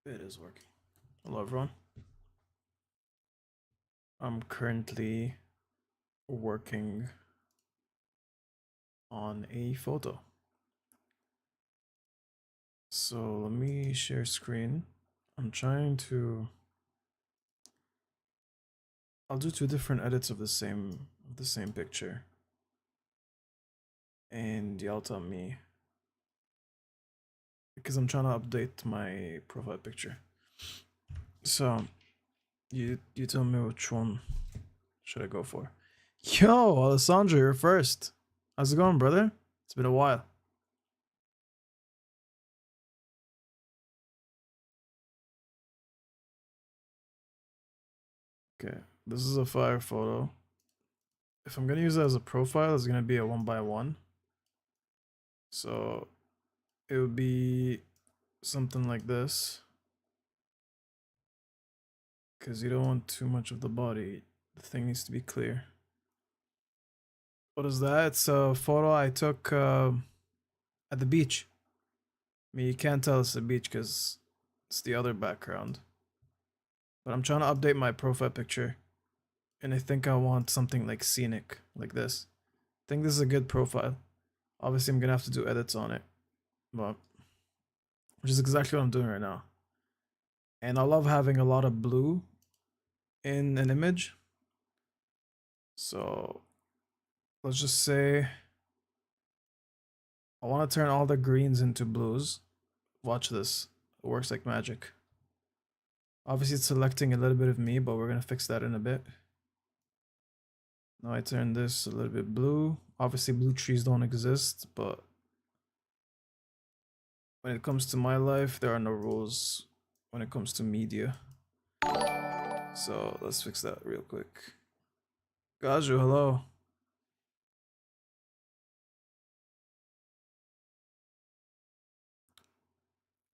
It is working. Hello, everyone. I'm currently working on a photo. So let me share screen. I'm trying to. I'll do two different edits of the same picture, and y'all tell me because I'm trying to update my profile picture. So you tell me which one should I go for? Yo, Alessandro, you're first. How's it going, brother? It's been a while. Okay, this is a fire photo. If I'm gonna use it as a profile, it's gonna be a 1x1. So it would be something like this. Because you don't want too much of the body. The thing needs to be clear. What is that? It's a photo I took at the beach. I mean, you can't tell it's the beach because it's the other background. But I'm trying to update my profile picture. And I think I want something like scenic, like this. I think this is a good profile. Obviously, I'm gonna have to do edits on it. But which is exactly what I'm doing right now. And I love having a lot of blue in an image. So let's just say I want to turn all the greens into blues. Watch this. It works like magic. Obviously, it's selecting a little bit of me, but we're going to fix that in a bit. Now I turn this a little bit blue. Obviously, blue trees don't exist, but when it comes to my life, there are no rules when it comes to media. So let's fix that real quick. Gaju, hello.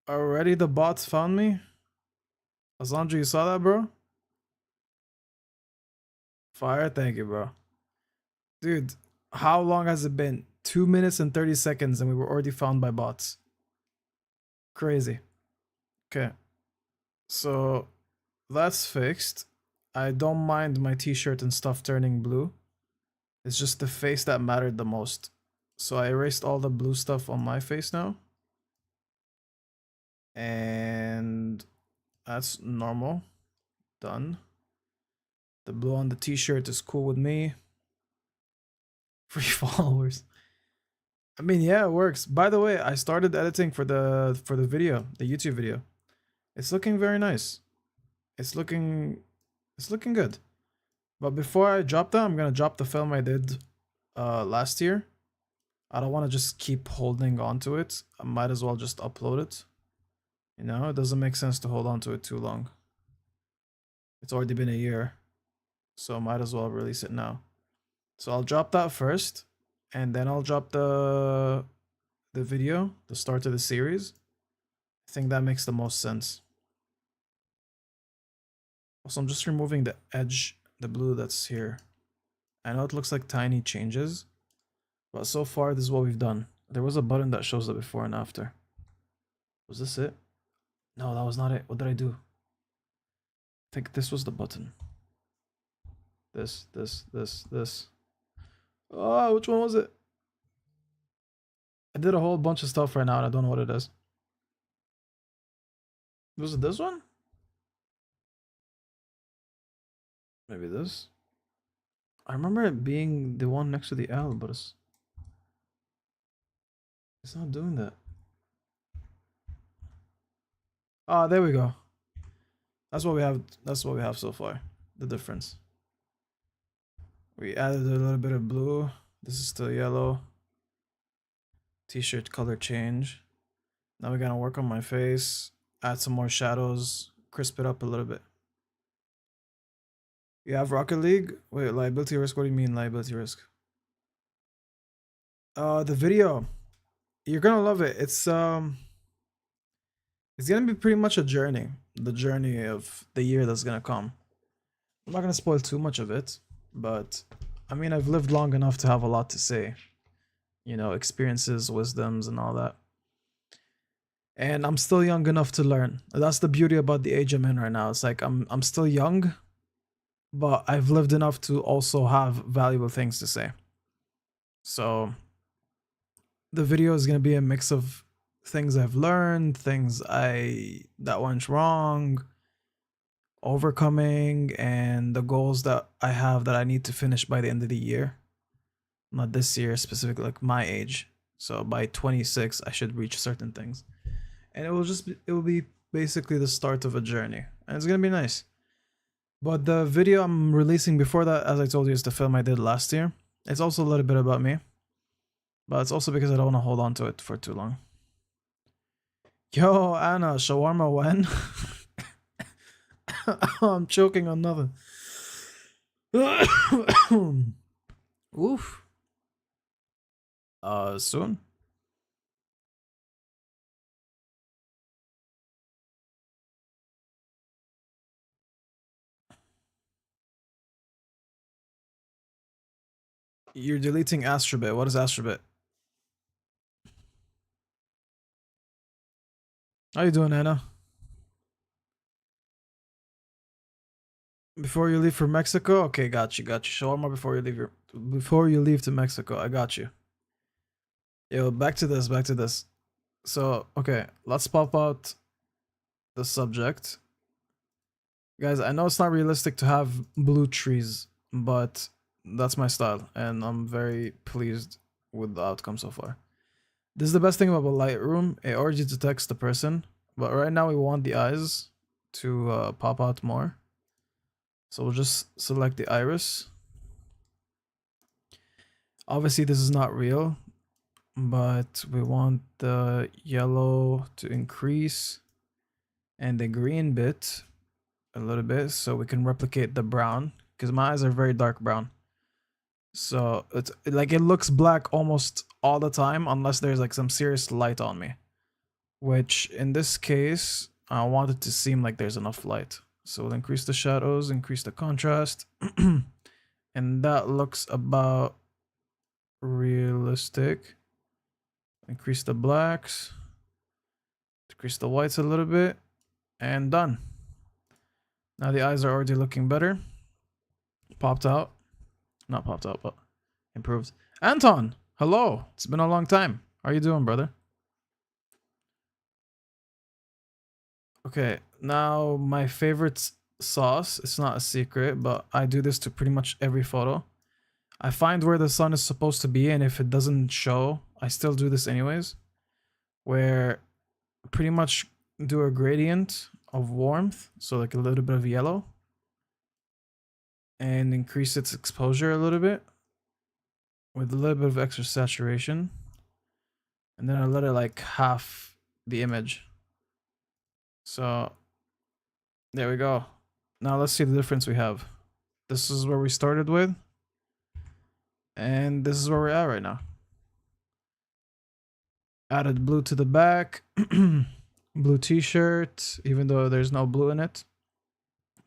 Already the bots found me? Asandra, you saw that, bro? Fire, thank you, bro. Dude, how long has it been? 2 minutes and 30 seconds and we were already found by bots. Crazy. Okay. So that's fixed. I don't mind my t-shirt and stuff turning blue. It's just the face that mattered the most. So I erased all the blue stuff on my face now. And that's normal. Done. The blue on the t-shirt is cool with me. Free followers. I mean, yeah, it works. By the way, I started editing for the video, the YouTube video. It's looking very nice. It's looking good. But before I drop that, I'm gonna drop the film I did last year. I don't want to just keep holding on to it. I might as well just upload it. You know, it doesn't make sense to hold on to it too long. It's already been a year, so I might as well release it now. So I'll drop that first, and then I'll drop the video, the start of the series. I think that makes the most sense. Also, I'm just removing the edge, the blue that's here. I know it looks like tiny changes, but so far this is what we've done. There was a button that shows the before and after. Was this it? No, that was not it. What did I do? I think this was the button. This. Oh, which one was it? I did a whole bunch of stuff right now and I don't know what it is. Was it this one? Maybe this? I remember it being the one next to the L, but it's not doing that. Ah, there we go. That's what we have. That's what we have so far. The difference. We added a little bit of blue. This is still yellow. T-shirt color change. Now we're gonna work on my face. Add some more shadows. Crisp it up a little bit. You have Rocket League? Wait, liability risk? What do you mean liability risk? The video. You're gonna love it. It's gonna be pretty much a journey. The journey of the year that's gonna come. I'm not gonna spoil too much of it, but I mean, I've lived long enough to have a lot to say. You know, experiences, wisdoms, and all that. And I'm still young enough to learn. That's the beauty about the age I'm in right now. It's like I'm still young, but I've lived enough to also have valuable things to say. So the video is gonna be a mix of things I've learned, things that went wrong, overcoming, and the goals that I have that I need to finish by the end of the year. Not this year specifically, like my age. So by 26, I should reach certain things, and it will be basically the start of a journey, and it's gonna be nice. But the video I'm releasing before that, as I told you, is the film I did last year. It's also a little bit about me, but it's also because I don't want to hold on to it for too long. Yo, Anna, shawarma when? I'm choking on nothing. Oof. Soon. You're deleting Astrobit. What is Astrobit? How you doing, Anna? Before you leave for Mexico? Okay, got you. Shawarma before you leave to Mexico. I got you. Yo, back to this. So, okay, let's pop out the subject. Guys, I know it's not realistic to have blue trees, but that's my style, and I'm very pleased with the outcome so far. This is the best thing about Lightroom. It already detects the person, but right now we want the eyes to pop out more. So we'll just select the iris. Obviously, this is not real, but we want the yellow to increase and the green bit a little bit so we can replicate the brown, because my eyes are very dark brown. So it's like it looks black almost all the time unless there's like some serious light on me, which in this case I want it to seem like there's enough light. So we'll increase the shadows, increase the contrast, and that looks about realistic. Increase the blacks, decrease the whites a little bit, and done. Now the eyes are already looking better. Popped out. Not popped out, but improved. Anton, hello. It's been a long time. How are you doing, brother? Okay, now my favorite sauce. It's not a secret, but I do this to pretty much every photo. I find where the sun is supposed to be, and if it doesn't show, I still do this anyways. Where pretty much do a gradient of warmth, so like a little bit of yellow, and increase its exposure a little bit with a little bit of extra saturation, and then I let it like half the image. So there we go. Now let's see the difference we have. This is where we started with, and this is where we're at right now. Added blue to the back. Blue t-shirt, even though there's no blue in it.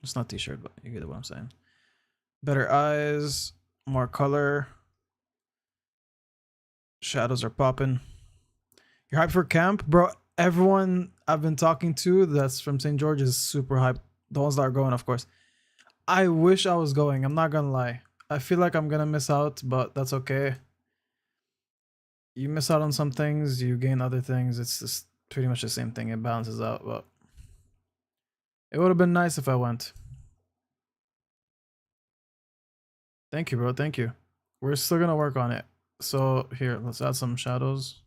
It's not t-shirt, but you get what I'm saying. Better eyes, more color. Shadows are popping. You're hyped for camp? Bro, everyone I've been talking to that's from St. George is super hyped. The ones that are going, of course. I wish I was going. I'm not gonna lie. I feel like I'm gonna miss out, but that's okay. You miss out on some things, you gain other things. It's just pretty much the same thing. It balances out, but it would have been nice if I went. Thank you, bro. Thank you. We're still gonna work on it. So here, let's add some shadows.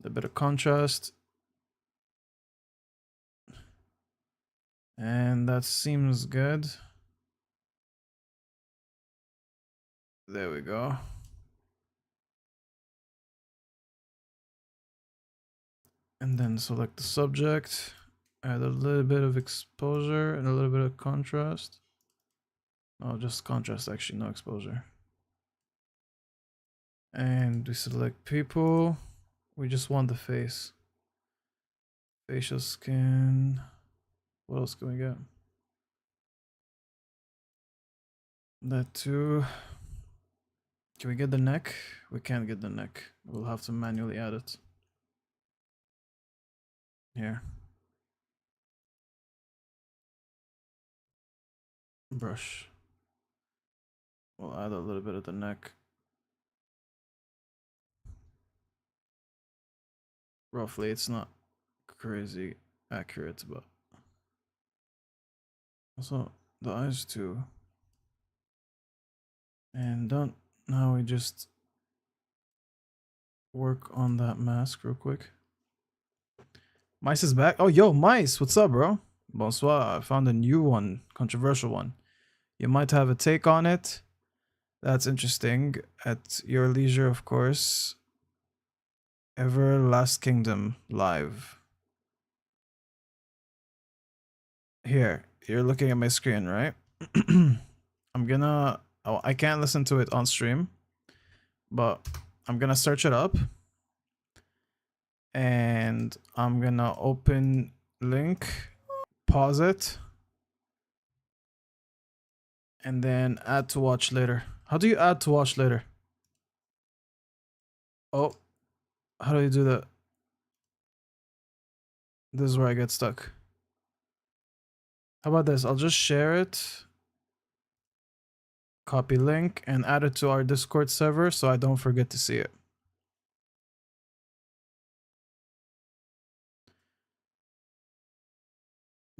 A bit of contrast. And that seems good. There we go. And then select the subject. Add a little bit of exposure and a little bit of contrast. Oh, just contrast actually, no exposure. And we select people. We just want the face. Facial skin. What else can we get? That too. Can we get the neck? We can't get the neck. We'll have to manually add it. Here. Brush. We'll add a little bit of the neck. Roughly, it's not crazy accurate, but also the eyes too. And done. Now we just work on that mask real quick. Mice is back. Oh, yo, Mice, what's up, bro? Bonsoir. I found a new one, controversial one. You might have a take on it. That's interesting. At your leisure, of course. Last Kingdom live. Here, you're looking at my screen, right? I'm gonna. Oh, I can't listen to it on stream, but I'm gonna search it up. And I'm gonna open link, pause it, and then add to watch later. How do you add to watch later? Oh, how do you do that? This is where I get stuck. How about this? I'll just share it, copy link, and add it to our Discord server so I don't forget to see it.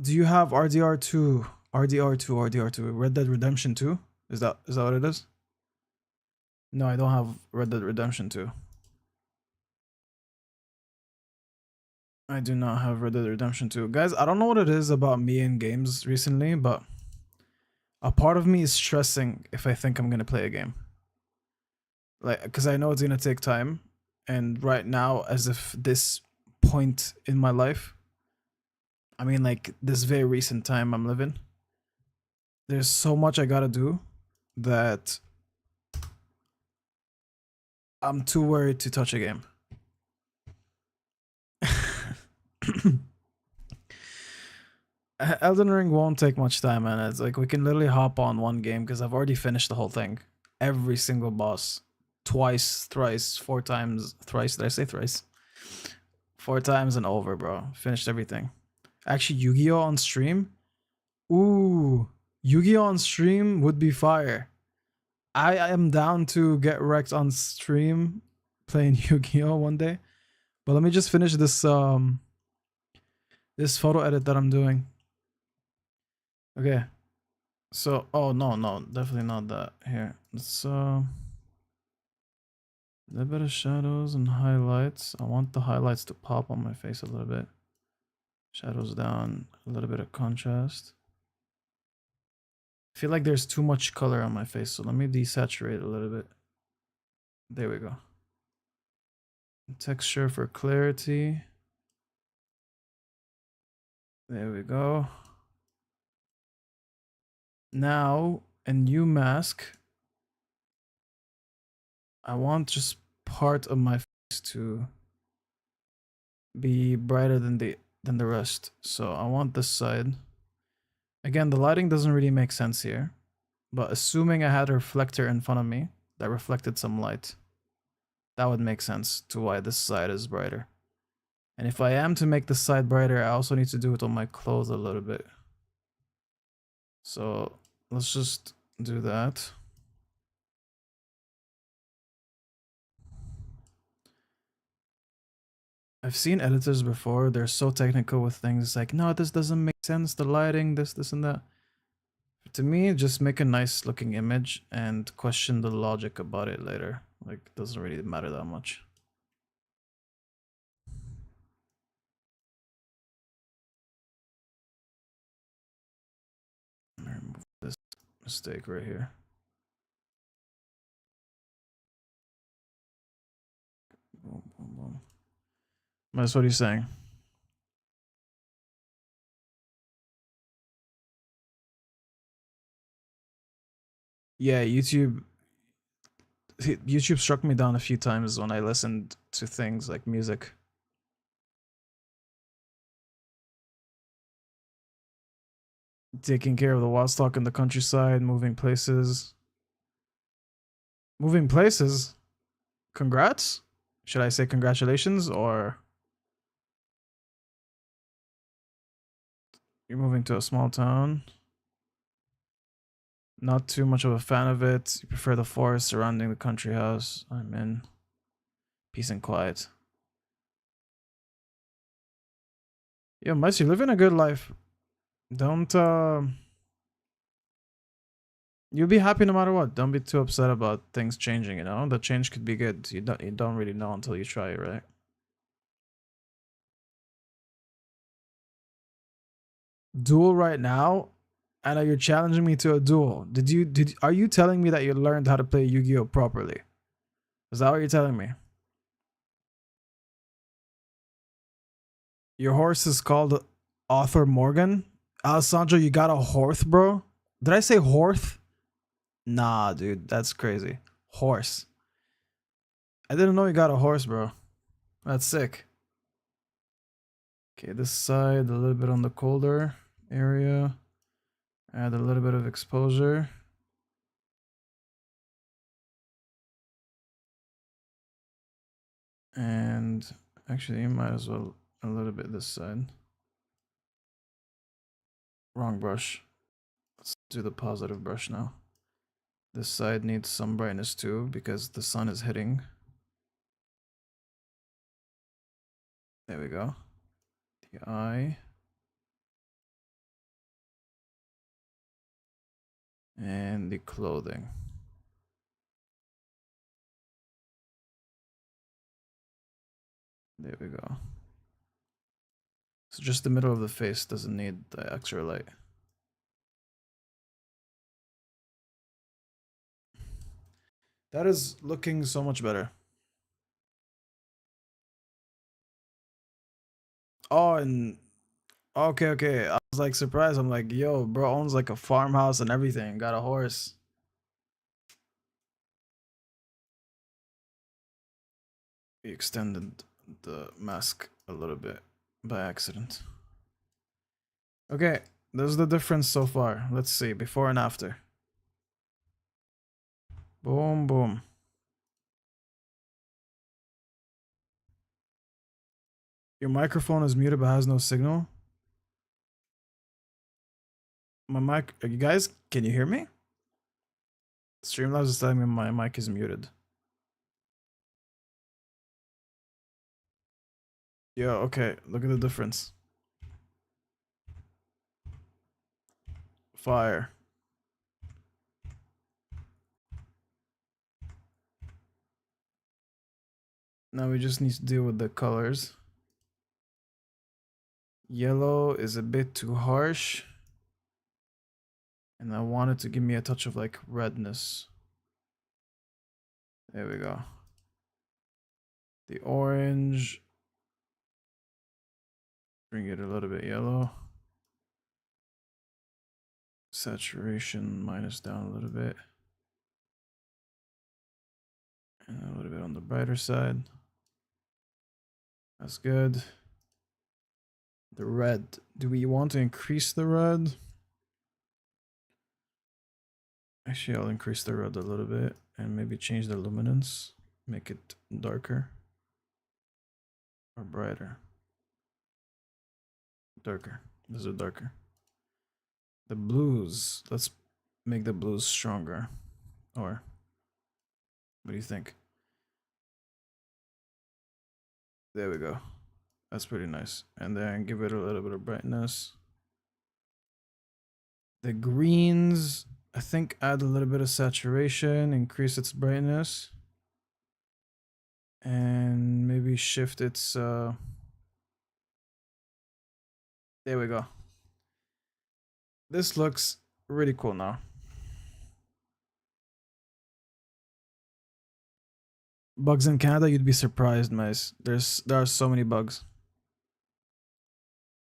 Do you have RDR2? RDR2, Red Dead Redemption 2? Is that what it is? No, I don't have Red Dead Redemption 2. I do not have Red Dead Redemption 2. Guys, I don't know what it is about me and games recently, but a part of me is stressing if I think I'm going to play a game. Like, because I know it's going to take time. And right now, as if this point in my life, I mean, like, this very recent time I'm living, there's so much I gotta do that I'm too worried to touch a game. Elden Ring won't take much time, man. It's like we can literally hop on one game because I've already finished the whole thing. Every single boss. Twice, thrice, 4 times, thrice. Did I say thrice? 4 times and over, bro. Finished everything. Actually, Yu-Gi-Oh! On stream? Ooh. Yu-Gi-Oh! On stream would be fire. I am down to get wrecked on stream playing Yu-Gi-Oh! One day. But let me just finish this this photo edit that I'm doing. Okay. So, oh no, definitely not that. Here. Let's a little bit of shadows and highlights. I want the highlights to pop on my face a little bit. Shadows down, a little bit of contrast. I feel like there's too much color on my face, so let me desaturate a little bit. There we go. Texture for clarity. There we go. Now, a new mask. I want just part of my face to be brighter than the rest. So I want this side. Again, the lighting doesn't really make sense here, but assuming I had a reflector in front of me that reflected some light, that would make sense to why this side is brighter. And if I am to make this side brighter, I also need to do it on my clothes a little bit. So let's just do that. I've seen editors before, they're so technical with things. It's like, no, this doesn't make sense, the lighting, this and that. To me, just make a nice looking image and question the logic about it later. Like, it doesn't really matter that much. Let me remove this mistake right here. Boom, boom, boom. That's what he's saying. Yeah, YouTube struck me down a few times when I listened to things like music. Taking care of the wild stock in the countryside, moving places. Moving places? Congrats? Should I say congratulations or You're moving to a small town. Not too much of a fan of it. You prefer the forest surrounding the country house. I'm in. Peace and quiet. Yeah, Mice, you're living a good life. Don't you'll be happy no matter what. Don't be too upset about things changing, you know? The change could be good. You don't really know until you try it, right? Duel right now? I know you're challenging me to a duel. Are you telling me that you learned how to play Yu-Gi-Oh properly? Is that what you're telling me? Your horse is called Arthur Morgan? Alessandro, you got a horse, bro? Did I say horse? Nah, dude, that's crazy. Horse. I didn't know you got a horse, bro. That's sick. Okay, this side, a little bit on the colder area. Add a little bit of exposure. And actually, you might as well a little bit this side. Wrong brush. Let's do the positive brush now. This side needs some brightness too because the sun is hitting. There we go. The eye. And the clothing. There we go. So just the middle of the face doesn't need the extra light. That is looking so much better. Oh, and okay, okay. I was like surprised. I'm like, yo, bro owns like a farmhouse and everything. Got a horse. We extended the mask a little bit by accident. Okay, there's the difference so far. Let's see, before and after. Boom, boom. Your microphone is muted but has no signal. My mic, you guys, can you hear me? Streamlabs is telling me my mic is muted. Yeah, okay, look at the difference. Fire. Now we just need to deal with the colors. Yellow is a bit too harsh. And I want it to give me a touch of like redness. There we go. The orange. Bring it a little bit yellow. Saturation minus down a little bit. And a little bit on the brighter side. That's good. The red. Do we want to increase the red? Actually, I'll increase the red a little bit and maybe change the luminance. Make it darker. Or brighter. Darker. This is darker. The blues. Let's make the blues stronger. Or what do you think? There we go. That's pretty nice. And then give it a little bit of brightness. The greens, I think add a little bit of saturation, increase its brightness. And maybe shift its there we go. This looks really cool now. Bugs in Canada, you'd be surprised, mice. There are so many bugs.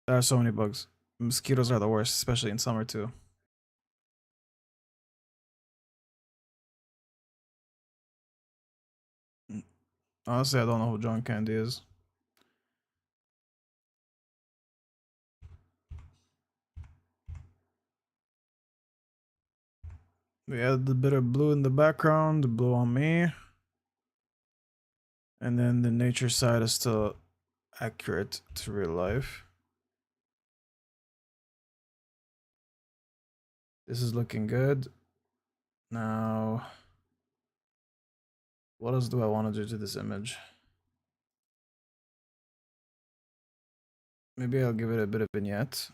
There are so many bugs. Mosquitoes are the worst, especially in summer too. Honestly, I don't know who John Candy is. We add a bit of blue in the background, the blue on me. And then the nature side is still accurate to real life. This is looking good. Now, what else do I want to do to this image? Maybe I'll give it a bit of vignette.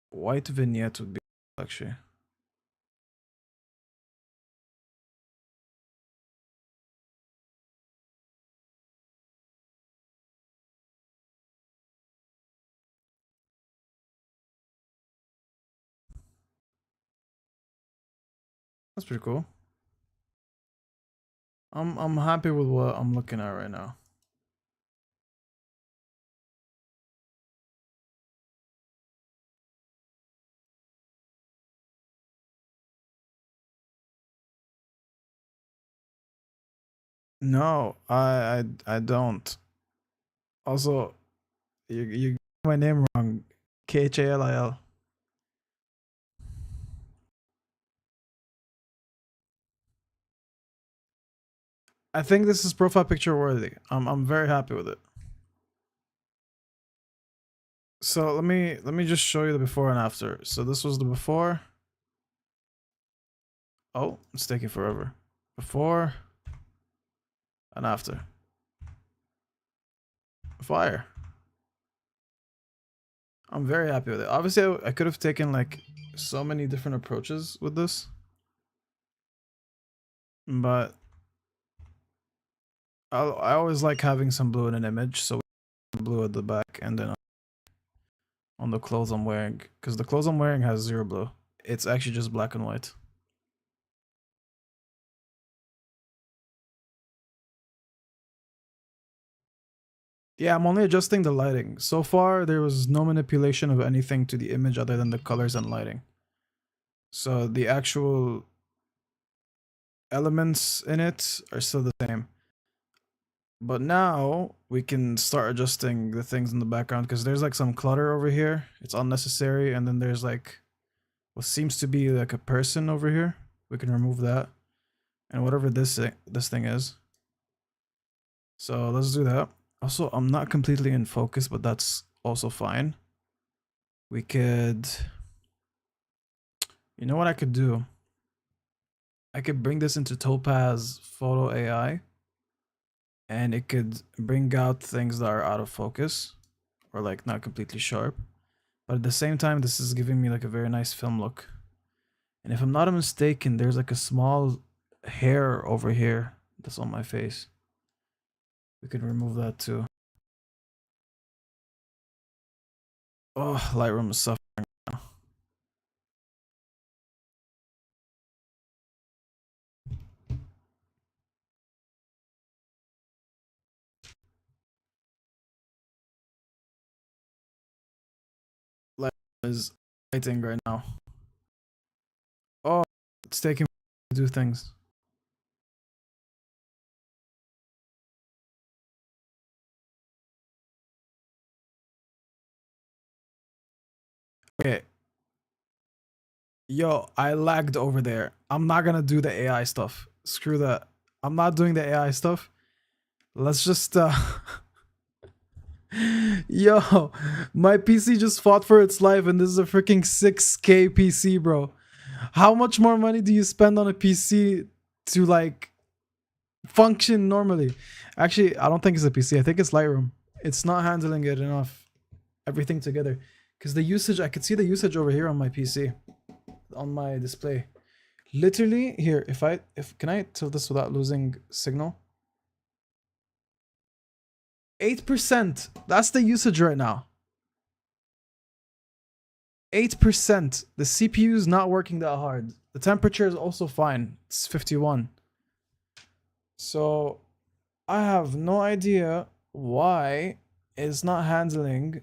White vignette would be actually. That's pretty cool. I'm happy with what I'm looking at right now. No, I don't. Also, you got my name wrong. Khalil. I think this is profile picture worthy. I'm very happy with it. So let me just show you the before and after. So this was the before. Oh, it's taking forever. Before and after. Fire. I'm very happy with it. Obviously, I could have taken like so many different approaches with this, but I always like having some blue in an image, so blue at the back and then on the clothes I'm wearing, because the clothes I'm wearing has zero blue. It's actually just black and white. Yeah, I'm only adjusting the lighting. So far, there was no manipulation of anything to the image other than the colors and lighting. So the actual elements in it are still the same. But now we can start adjusting the things in the background because there's like some clutter over here. It's unnecessary. And then there's like what seems to be like a person over here. We can remove that. And whatever this thing is. So let's do that. Also, I'm not completely in focus, but that's also fine. We could, you know what I could do? I could bring this into Topaz Photo AI and it could bring out things that are out of focus or like not completely sharp. But at the same time, this is giving me like a very nice film look. And if I'm not mistaken, there's like a small hair over here that's on my face. We could remove that too. Oh, Lightroom is suffering now. Lightroom is fighting right now. Oh, it's taking to do things. Okay. Yo, I lagged over there. I'm not gonna do the AI stuff. Screw that. I'm not doing the AI stuff. Let's just Yo, my PC just fought for its life and this is a freaking 6K PC, bro. How much more money do you spend on a PC to like function normally? Actually, I don't think it's a PC. I think it's Lightroom. It's not handling it enough. Everything together. Because the usage, I could see the usage over here on my PC. On my display. Literally, here, can I tilt this without losing signal? 8%. That's the usage right now. 8%. The CPU is not working that hard. The temperature is also fine. It's 51. So I have no idea why it's not handling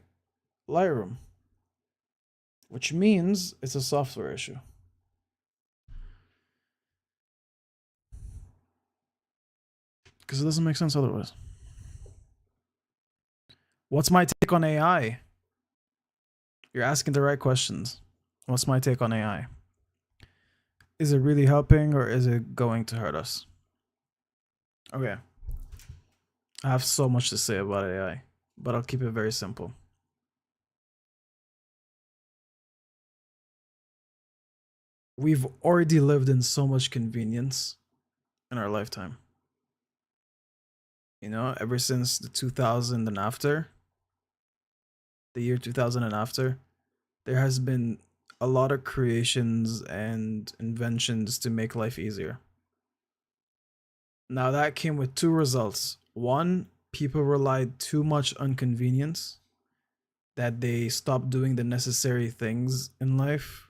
Lightroom. Which means it's a software issue. Because it doesn't make sense otherwise. What's my take on AI? You're asking the right questions. What's my take on AI? Is it really helping or is it going to hurt us? Okay. I have so much to say about AI, but I'll keep it very simple. We've already lived in so much convenience in our lifetime. You know, ever since the 2000 and after, the year 2000 and after, there has been a lot of creations and inventions to make life easier. Now, that came with two results. One, people relied too much on convenience, that they stopped doing the necessary things in life,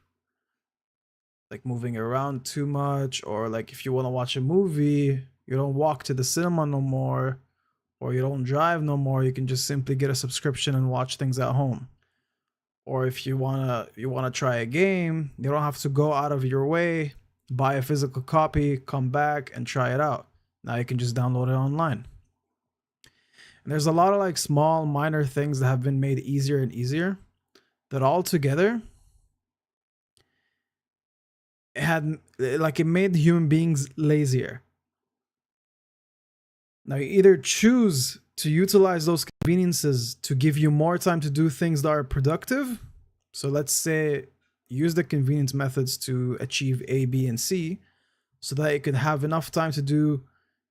like moving around too much, or like if you want to watch a movie, you don't walk to the cinema no more, or you don't drive no more, you can just simply get a subscription and watch things at home. Or if you wanna try a game, you don't have to go out of your way, buy a physical copy, come back and try it out. Now you can just download it online. And there's a lot of like small minor things that have been made easier and easier, that all together it made human beings lazier. Now you either choose to utilize those conveniences to give you more time to do things that are productive. So let's say use the convenience methods to achieve A, B, and C, so that you can have enough time to do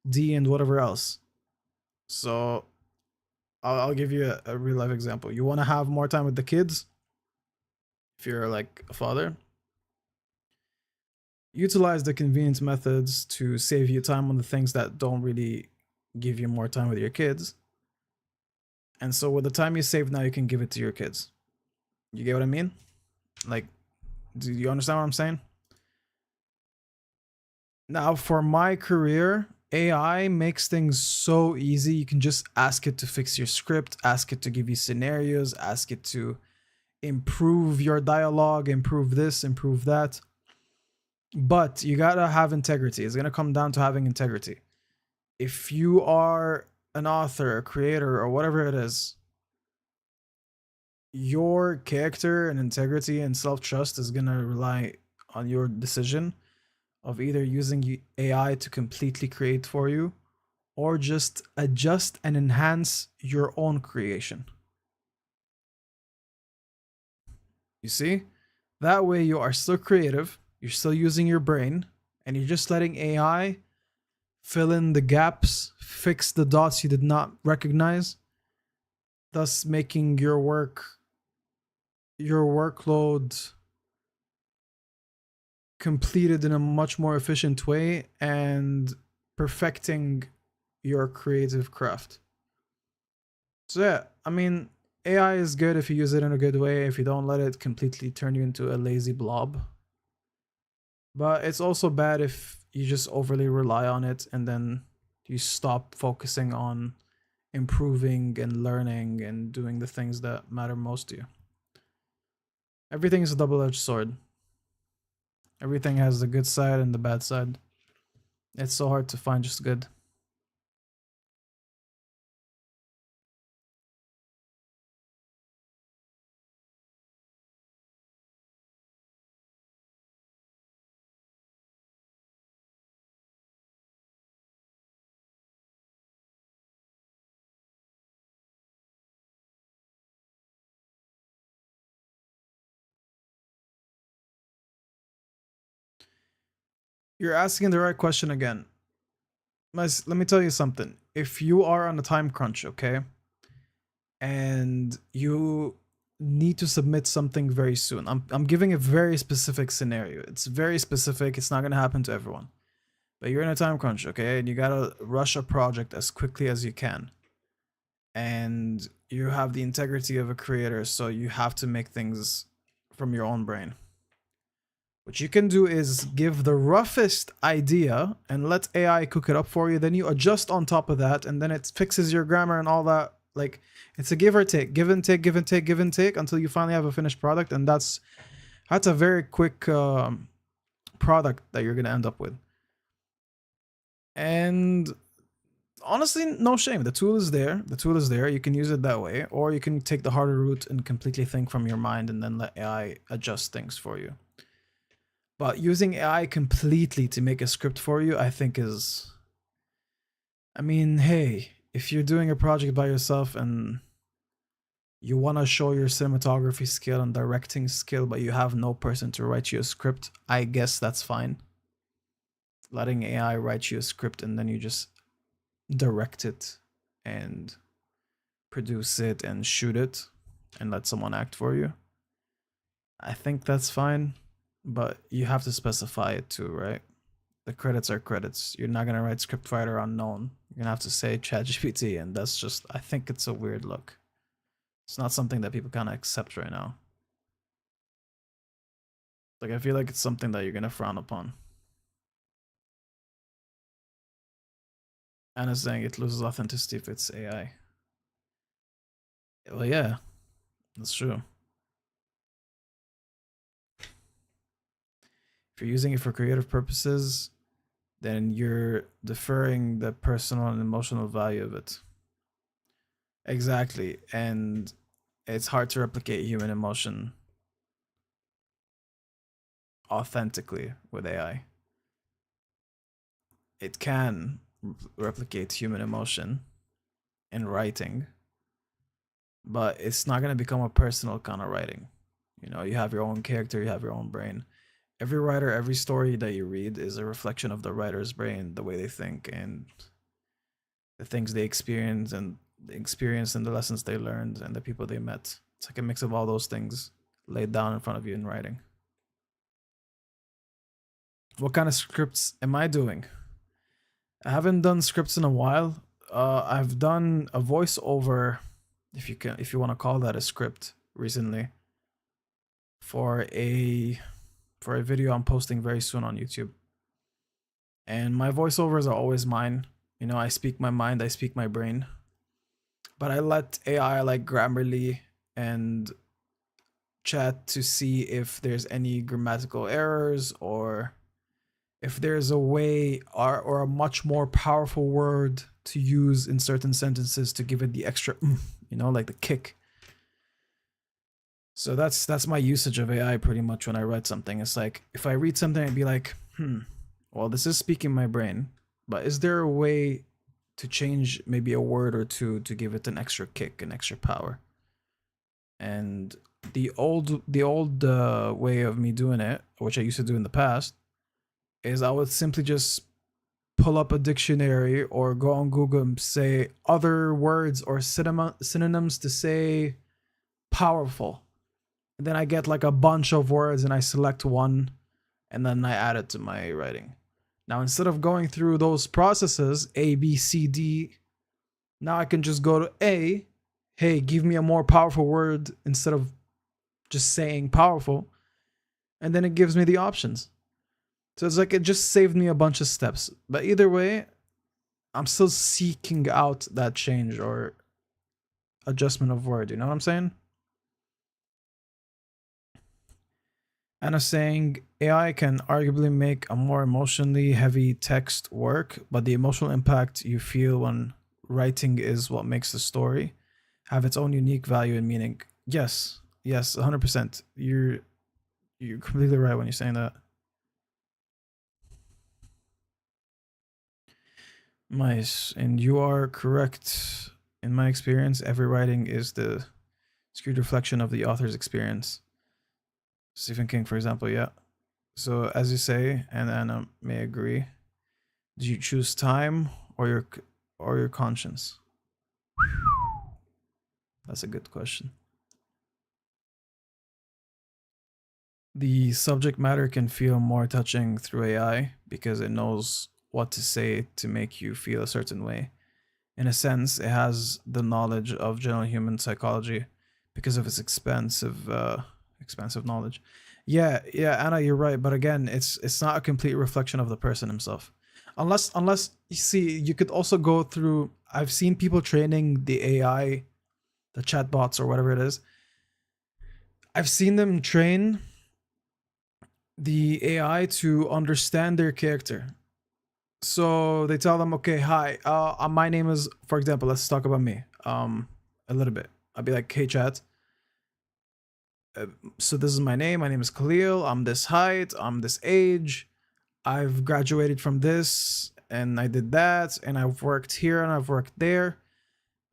D and whatever else. So I'll give you a real life example. You want to have more time with the kids, if you're like a father, utilize the convenience methods to save you time on the things that don't really give you more time with your kids. And so with the time you save now, you can give it to your kids. You get what I mean? Like, do you understand what I'm saying? Now, for my career, AI makes things so easy. You can just ask it to fix your script, ask it to give you scenarios, ask it to improve your dialogue, improve this, improve that. But you gotta have integrity. It's gonna come down to having integrity. If you are an author, a creator, or whatever it is, your character and integrity and self trust is gonna rely on your decision of either using AI to completely create for you, or just adjust and enhance your own creation. You see? That way you are still creative, you're still using your brain, and you're just letting AI fill in the gaps, fix the dots you did not recognize, thus making your workload completed in a much more efficient way and perfecting your creative craft. So yeah, I mean, AI is good if you use it in a good way, if you don't let it completely turn you into a lazy blob. But it's also bad if you just overly rely on it and then you stop focusing on improving and learning and doing the things that matter most to you. Everything is a double-edged sword. Everything has the good side and the bad side. It's so hard to find just good. You're asking the right question again. Let me tell you something. If you are on a time crunch, okay, and you need to submit something very soon, I'm giving a very specific scenario. It's very specific. It's not gonna happen to everyone. But you're in a time crunch, okay, and you gotta rush a project as quickly as you can. And you have the integrity of a creator, so you have to make things from your own brain. What you can do is give the roughest idea and let AI cook it up for you. Then you adjust on top of that, and then it fixes your grammar and all that. Like, it's a give or take, give and take, give and take, give and take until you finally have a finished product. And that's a very quick product that you're gonna end up with. And honestly, no shame. The tool is there. The tool is there. You can use it that way, or you can take the harder route and completely think from your mind and then let AI adjust things for you. But using AI completely to make a script for you, I think is. I mean, hey, if you're doing a project by yourself and you want to show your cinematography skill and directing skill, but you have no person to write you a script, I guess that's fine. Letting AI write you a script and then you just direct it and produce it and shoot it and let someone act for you. I think that's fine, but you have to specify it too, right? The credits are credits. You're not gonna write scriptwriter unknown. You're gonna have to say ChatGPT, and that's just, I think it's a weird look. It's not something that people kind of accept right now. Like, I feel like it's something that you're gonna frown upon. Anna's saying it loses authenticity if it's AI. Well, yeah, that's true. If you're using it for creative purposes, then you're deferring the personal and emotional value of it. Exactly. And it's hard to replicate human emotion authentically with AI. It can replicate human emotion in writing, but it's not going to become a personal kind of writing. You know, you have your own character, you have your own brain. Every writer, every story that you read is a reflection of the writer's brain, the way they think and the things they experience and the lessons they learned and the people they met. It's like a mix of all those things laid down in front of you in writing. What kind of scripts am I doing? I haven't done scripts in a while. I've done a voiceover, if you want to call that a script, recently for a video I'm posting very soon on YouTube. And my voiceovers are always mine. You know, I speak my mind, I speak my brain. But I let AI like Grammarly and chat to see if there's any grammatical errors or if there's a way or a much more powerful word to use in certain sentences to give it the extra, you know, like the kick. So that's my usage of AI pretty much when I write something. It's like, if I read something, I'd be like, well, this is speaking my brain, but is there a way to change maybe a word or two to give it an extra kick, an extra power? And the old way of me doing it, which I used to do in the past, is I would simply just pull up a dictionary or go on Google and say other words or synonyms to say powerful. And then I get like a bunch of words and I select one and then I add it to my writing. Now, instead of going through those processes, A, B, C, D, now I can just go to A, hey, give me a more powerful word instead of just saying powerful. And then it gives me the options. So it's like it just saved me a bunch of steps. But either way, I'm still seeking out that change or adjustment of word. You know what I'm saying? Anna saying AI can arguably make a more emotionally heavy text work, but the emotional impact you feel when writing is what makes the story have its own unique value and meaning. Yes, 100%. You're completely right when you're saying that. Nice, and you are correct. In my experience, every writing is the skewed reflection of the author's experience. Stephen King, for example, yeah. So as you say, and Anna may agree, do you choose time or your conscience? That's a good question. The subject matter can feel more touching through AI because it knows what to say to make you feel a certain way. In a sense, it has the knowledge of general human psychology because of its expansive knowledge. Yeah, Anna, you're right. But again, it's not a complete reflection of the person himself. Unless you see, you could also go through. I've seen people training the AI, the chatbots or whatever it is. I've seen them train the AI to understand their character. So they tell them, okay, hi, my name is, for example, let's talk about me, a little bit. I'll be like, hey, chat. So this is my name. My name is Khalil. I'm this height. I'm this age. I've graduated from this and I did that and I've worked here and I've worked there.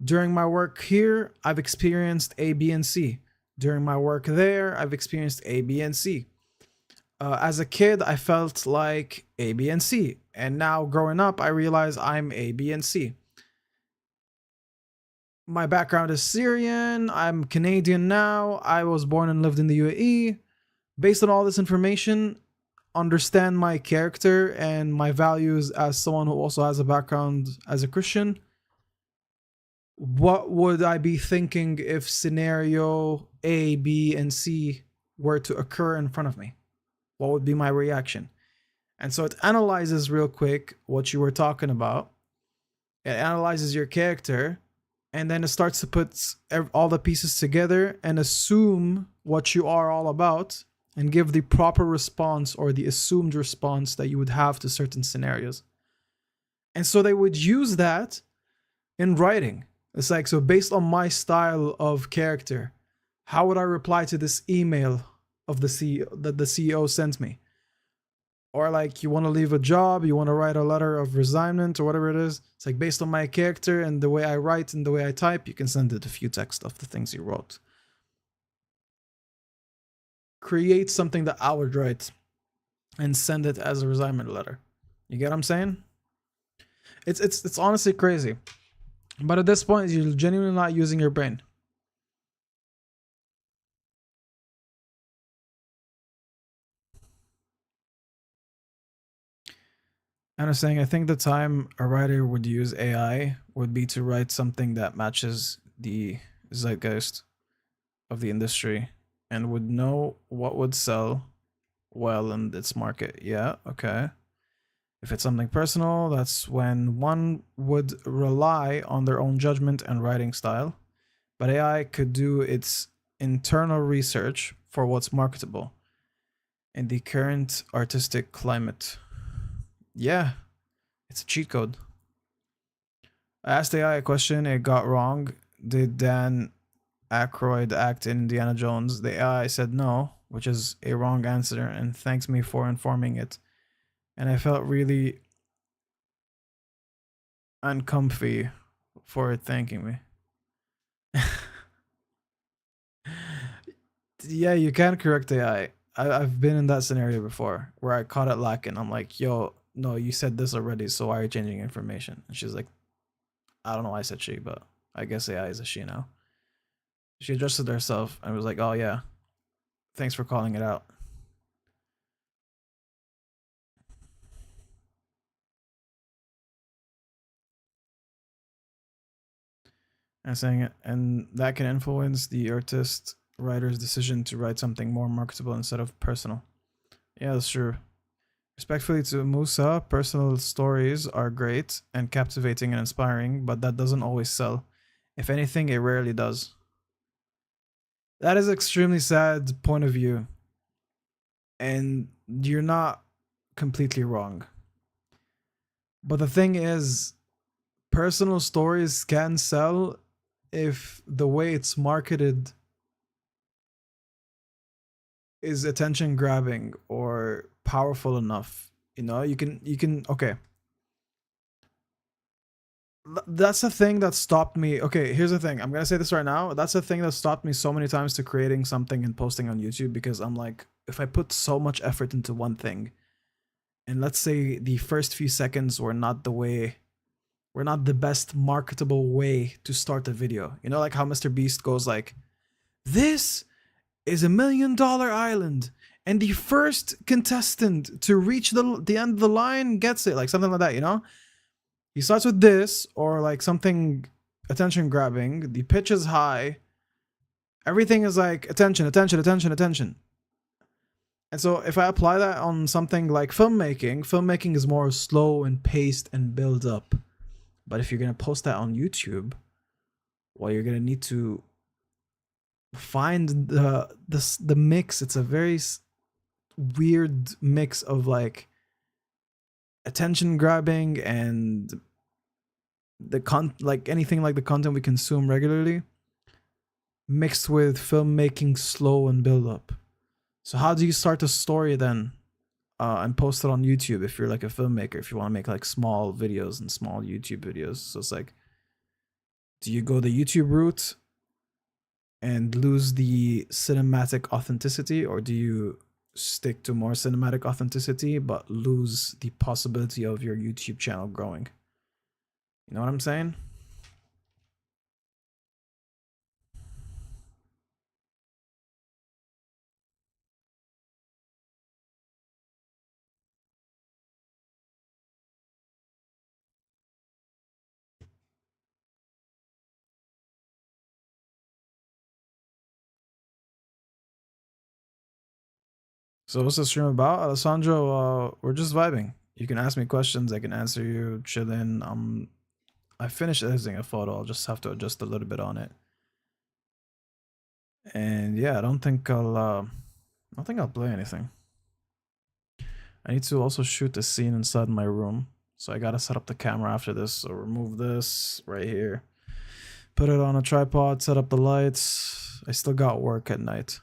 During my work here, I've experienced A, B, and C. During my work there, I've experienced A, B, and C. As a kid, I felt like A, B, and C. And now growing up, I realize I'm A, B, and C. My background is Syrian. I'm Canadian now. I was born and lived in the UAE. Based on all this information, understand my character and my values as someone who also has a background as a Christian. What would I be thinking if scenario A, B, and C were to occur in front of me? What would be my reaction? And so it analyzes real quick what you were talking about. It analyzes your character, and then it starts to put all the pieces together and assume what you are all about and give the proper response or the assumed response that you would have to certain scenarios. And so they would use that in writing. It's like, so based on my style of character, how would I reply to this email of the CEO that the CEO sent me? Or like, you want to leave a job, you want to write a letter of resignation or whatever it is. It's like, based on my character and the way I write and the way I type, you can send it a few text of the things you wrote. Create something that I would write and send it as a resignation letter. You get what I'm saying? It's honestly crazy. But at this point, you're genuinely not using your brain. And I'm saying, I think the time a writer would use AI would be to write something that matches the zeitgeist of the industry and would know what would sell well in its market. Yeah, okay. If it's something personal, that's when one would rely on their own judgment and writing style. But AI could do its internal research for what's marketable in the current artistic climate. Yeah, it's a cheat code. I asked AI a question, it got wrong. Did Dan Aykroyd act in Indiana Jones? The AI said no, which is a wrong answer, and thanks me for informing it. And I felt really uncomfy for it thanking me. Yeah, you can correct AI. I've been in that scenario before where I caught it lacking. I'm like, yo, no, you said this already, so why are you changing information? And she's like, I don't know why I said she, but I guess AI is a she now. She adjusted herself and was like, oh yeah, thanks for calling it out. And saying it, and that can influence the artist writer's decision to write something more marketable instead of personal. Yeah, that's true. Respectfully to Musa, personal stories are great and captivating and inspiring, but that doesn't always sell. If anything, it rarely does. That is extremely sad point of view. And you're not completely wrong. But the thing is, personal stories can sell if the way it's marketed is attention grabbing or powerful enough. You know, you can okay. That's the thing that stopped me. Okay, here's the thing. I'm gonna say this right now. That's the thing that stopped me so many times to creating something and posting on YouTube, because I'm like, if I put so much effort into one thing, and let's say the first few seconds were not the best marketable way to start a video. You know, like how Mr. Beast goes like, this is $1 million island, and the first contestant to reach the end of the line gets it, like something like that, you know? He starts with this, or like something attention grabbing, the pitch is high, everything is like attention, attention, attention, attention. And so if I apply that on something like filmmaking is more slow and paced and build up. But if you're going to post that on YouTube, well, you're going to need to find the mix. It's a very weird mix of like attention grabbing and like anything like the content we consume regularly, mixed with filmmaking slow and build up. So how do you start a story then and post it on YouTube if you're like a filmmaker, if you want to make like small videos and small YouTube videos? So it's like, Do you go the YouTube route and lose the cinematic authenticity, or do you stick to more cinematic authenticity but lose the possibility of your YouTube channel growing? You know what I'm saying? So what's the stream about, Alessandro? We're just vibing. You can ask me questions, I can answer you, chilling. I finished editing a photo, I'll just have to adjust a little bit on it. And yeah, I don't think I'll play anything. I need to also shoot a scene inside my room. So I gotta set up the camera after this. So remove this right here. Put it on a tripod, set up the lights. I still got work at night.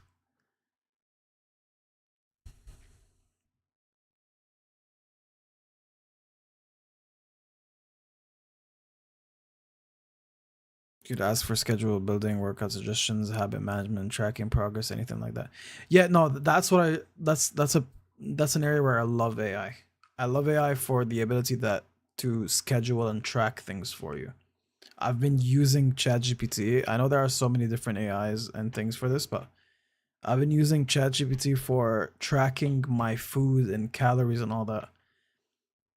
You could ask for schedule building, workout suggestions, habit management, tracking progress, anything like that. Yeah, no, that's what I that's an area where I love AI. I love AI for the ability that to schedule and track things for you. I've been using ChatGPT. I know there are so many different AIs and things for this, but I've been using ChatGPT for tracking my food and calories and all that.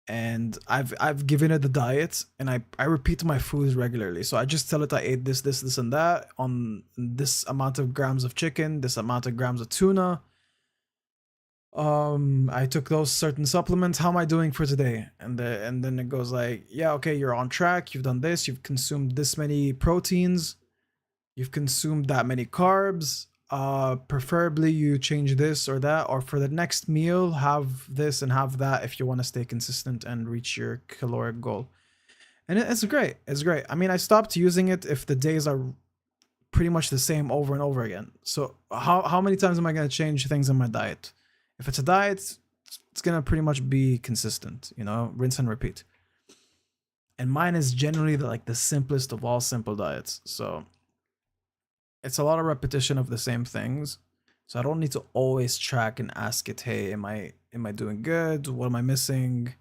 And I've given it the diet, and I repeat my foods regularly. So I just tell it I ate this and that on this amount of grams of chicken, this amount of grams of tuna. I took those certain supplements. How am I doing for today? And then it goes like, yeah, okay, you're on track. You've done this. You've consumed this many proteins. You've consumed that many carbs. Preferably you change this or that, or for the next meal, have this and have that if you want to stay consistent and reach your caloric goal. And it's great. It's great. I mean, I stopped using it if the days are pretty much the same over and over again. So how many times am I going to change things in my diet? If it's a diet, it's going to pretty much be consistent, you know, rinse and repeat. And mine is generally like the simplest of all simple diets. So it's a lot of repetition of the same things. So I don't need to always track and ask it, hey, am I doing good? What am I missing?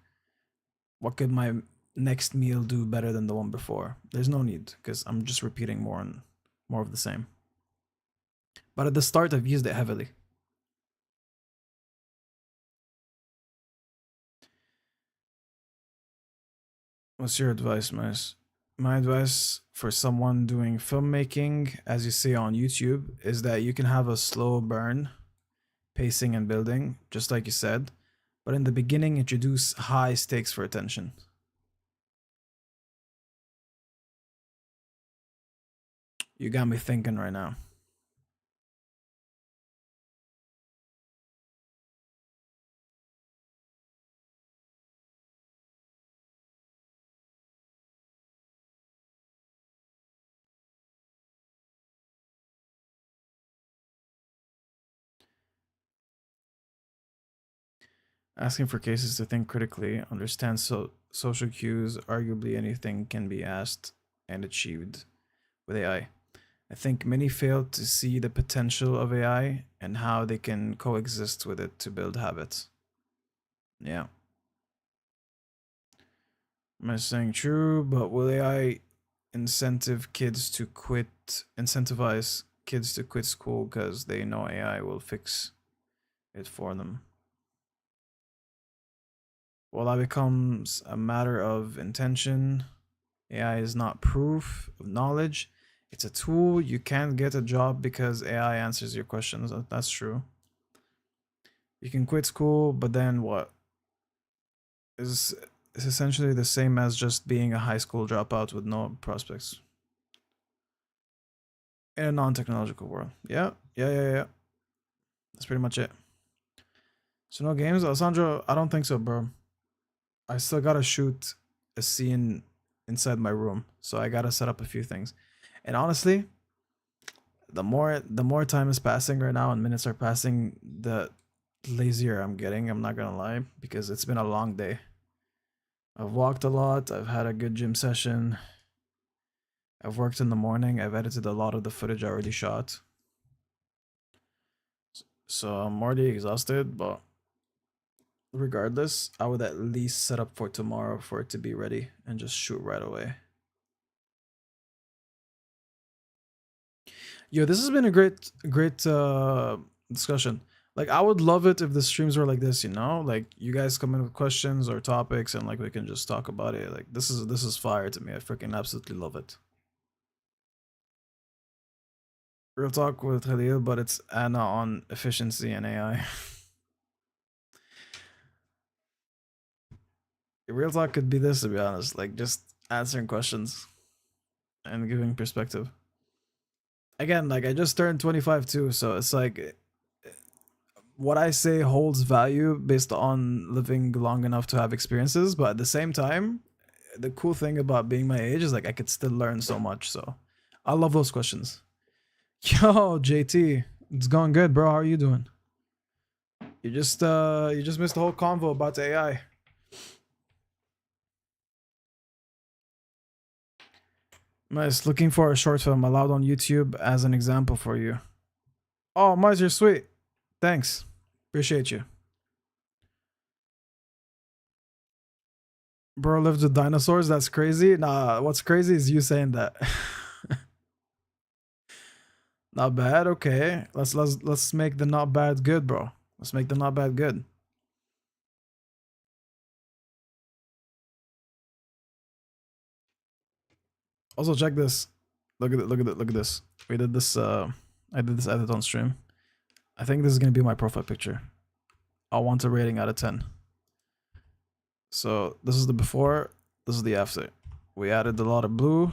What could my next meal do better than the one before? There's no need, because I'm just repeating more of the same. But at the start I've used it heavily. What's your advice, Mice? My advice for someone doing filmmaking, as you see on YouTube, is that you can have a slow burn, pacing and building, just like you said. But in the beginning, introduce high stakes for attention. You got me thinking right now. Asking for cases to think critically, understand social cues, arguably anything can be asked and achieved with AI. I think many fail to see the potential of AI and how they can coexist with it to build habits. Yeah. Am I saying true? But will AI incentivize kids to quit school because they know AI will fix it for them? Well, that becomes a matter of intention. AI is not proof of knowledge. It's a tool. You can't get a job because AI answers your questions. That's true. You can quit school, but then what? Is essentially the same as just being a high school dropout with no prospects in a non-technological world. Yeah. That's pretty much it. So no games, Alessandro. I don't think so, bro. I still gotta shoot a scene inside my room, so I gotta set up a few things. And honestly, the more time is passing right now and minutes are passing, the lazier I'm getting. I'm not gonna lie, because it's been a long day. I've walked a lot. I've had a good gym session. I've worked in the morning. I've edited a lot of the footage I already shot. So I'm already exhausted, but regardless, I would at least set up for tomorrow for it to be ready and just shoot right away. Yo, this has been a great discussion. Like, I would love it if the streams were like this, you know? Like, you guys come in with questions or topics and like we can just talk about it. Like, this is fire to me. I freaking absolutely love it. Real talk with Khalil, but it's Anna on efficiency and AI. Real talk could be this, to be honest. Like, just answering questions and giving perspective. Again, like, I just turned 25 too, so it's like what I say holds value based on living long enough to have experiences, but at the same time, the cool thing about being my age is like I could still learn so much. So I love those questions. Yo, JT, it's going good, bro. How are you doing? You just missed the whole convo about the AI. Nice. Looking for a short film allowed on YouTube as an example for you. Oh, Mars, you're sweet. Thanks. Appreciate you. Bro lived with dinosaurs? That's crazy. Nah, what's crazy is you saying that. Not bad. Okay. Let's make the not bad good, bro. Let's make the not bad good. Also, check this. Look at it. Look at it. Look at this. We did this. I did this edit on stream. I think this is gonna be my profile picture. I want a rating out of 10. So this is the before. This is the after. We added a lot of blue.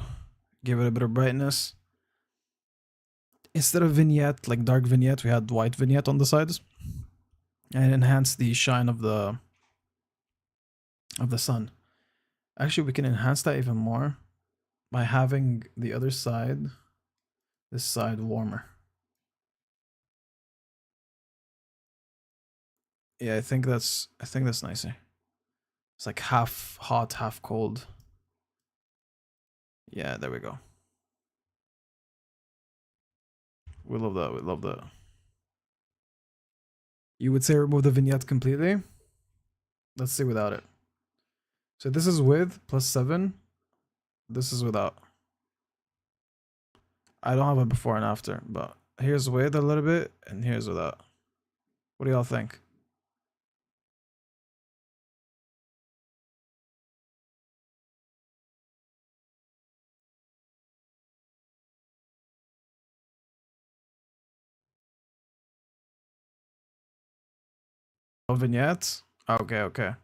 Give it a bit of brightness. Instead of vignette, like dark vignette, we had white vignette on the sides, and enhance the shine of the sun. Actually, we can enhance that even more by having the other side, this side, warmer. Yeah, I think that's nicer. It's like half hot, half cold. Yeah, there we go. We love that. We love that. You would say remove the vignette completely? Let's see without it. So this is with +7. This is without. I don't have a before and after, but here's with a little bit and here's without. What do y'all think? No vignette? Okay, okay.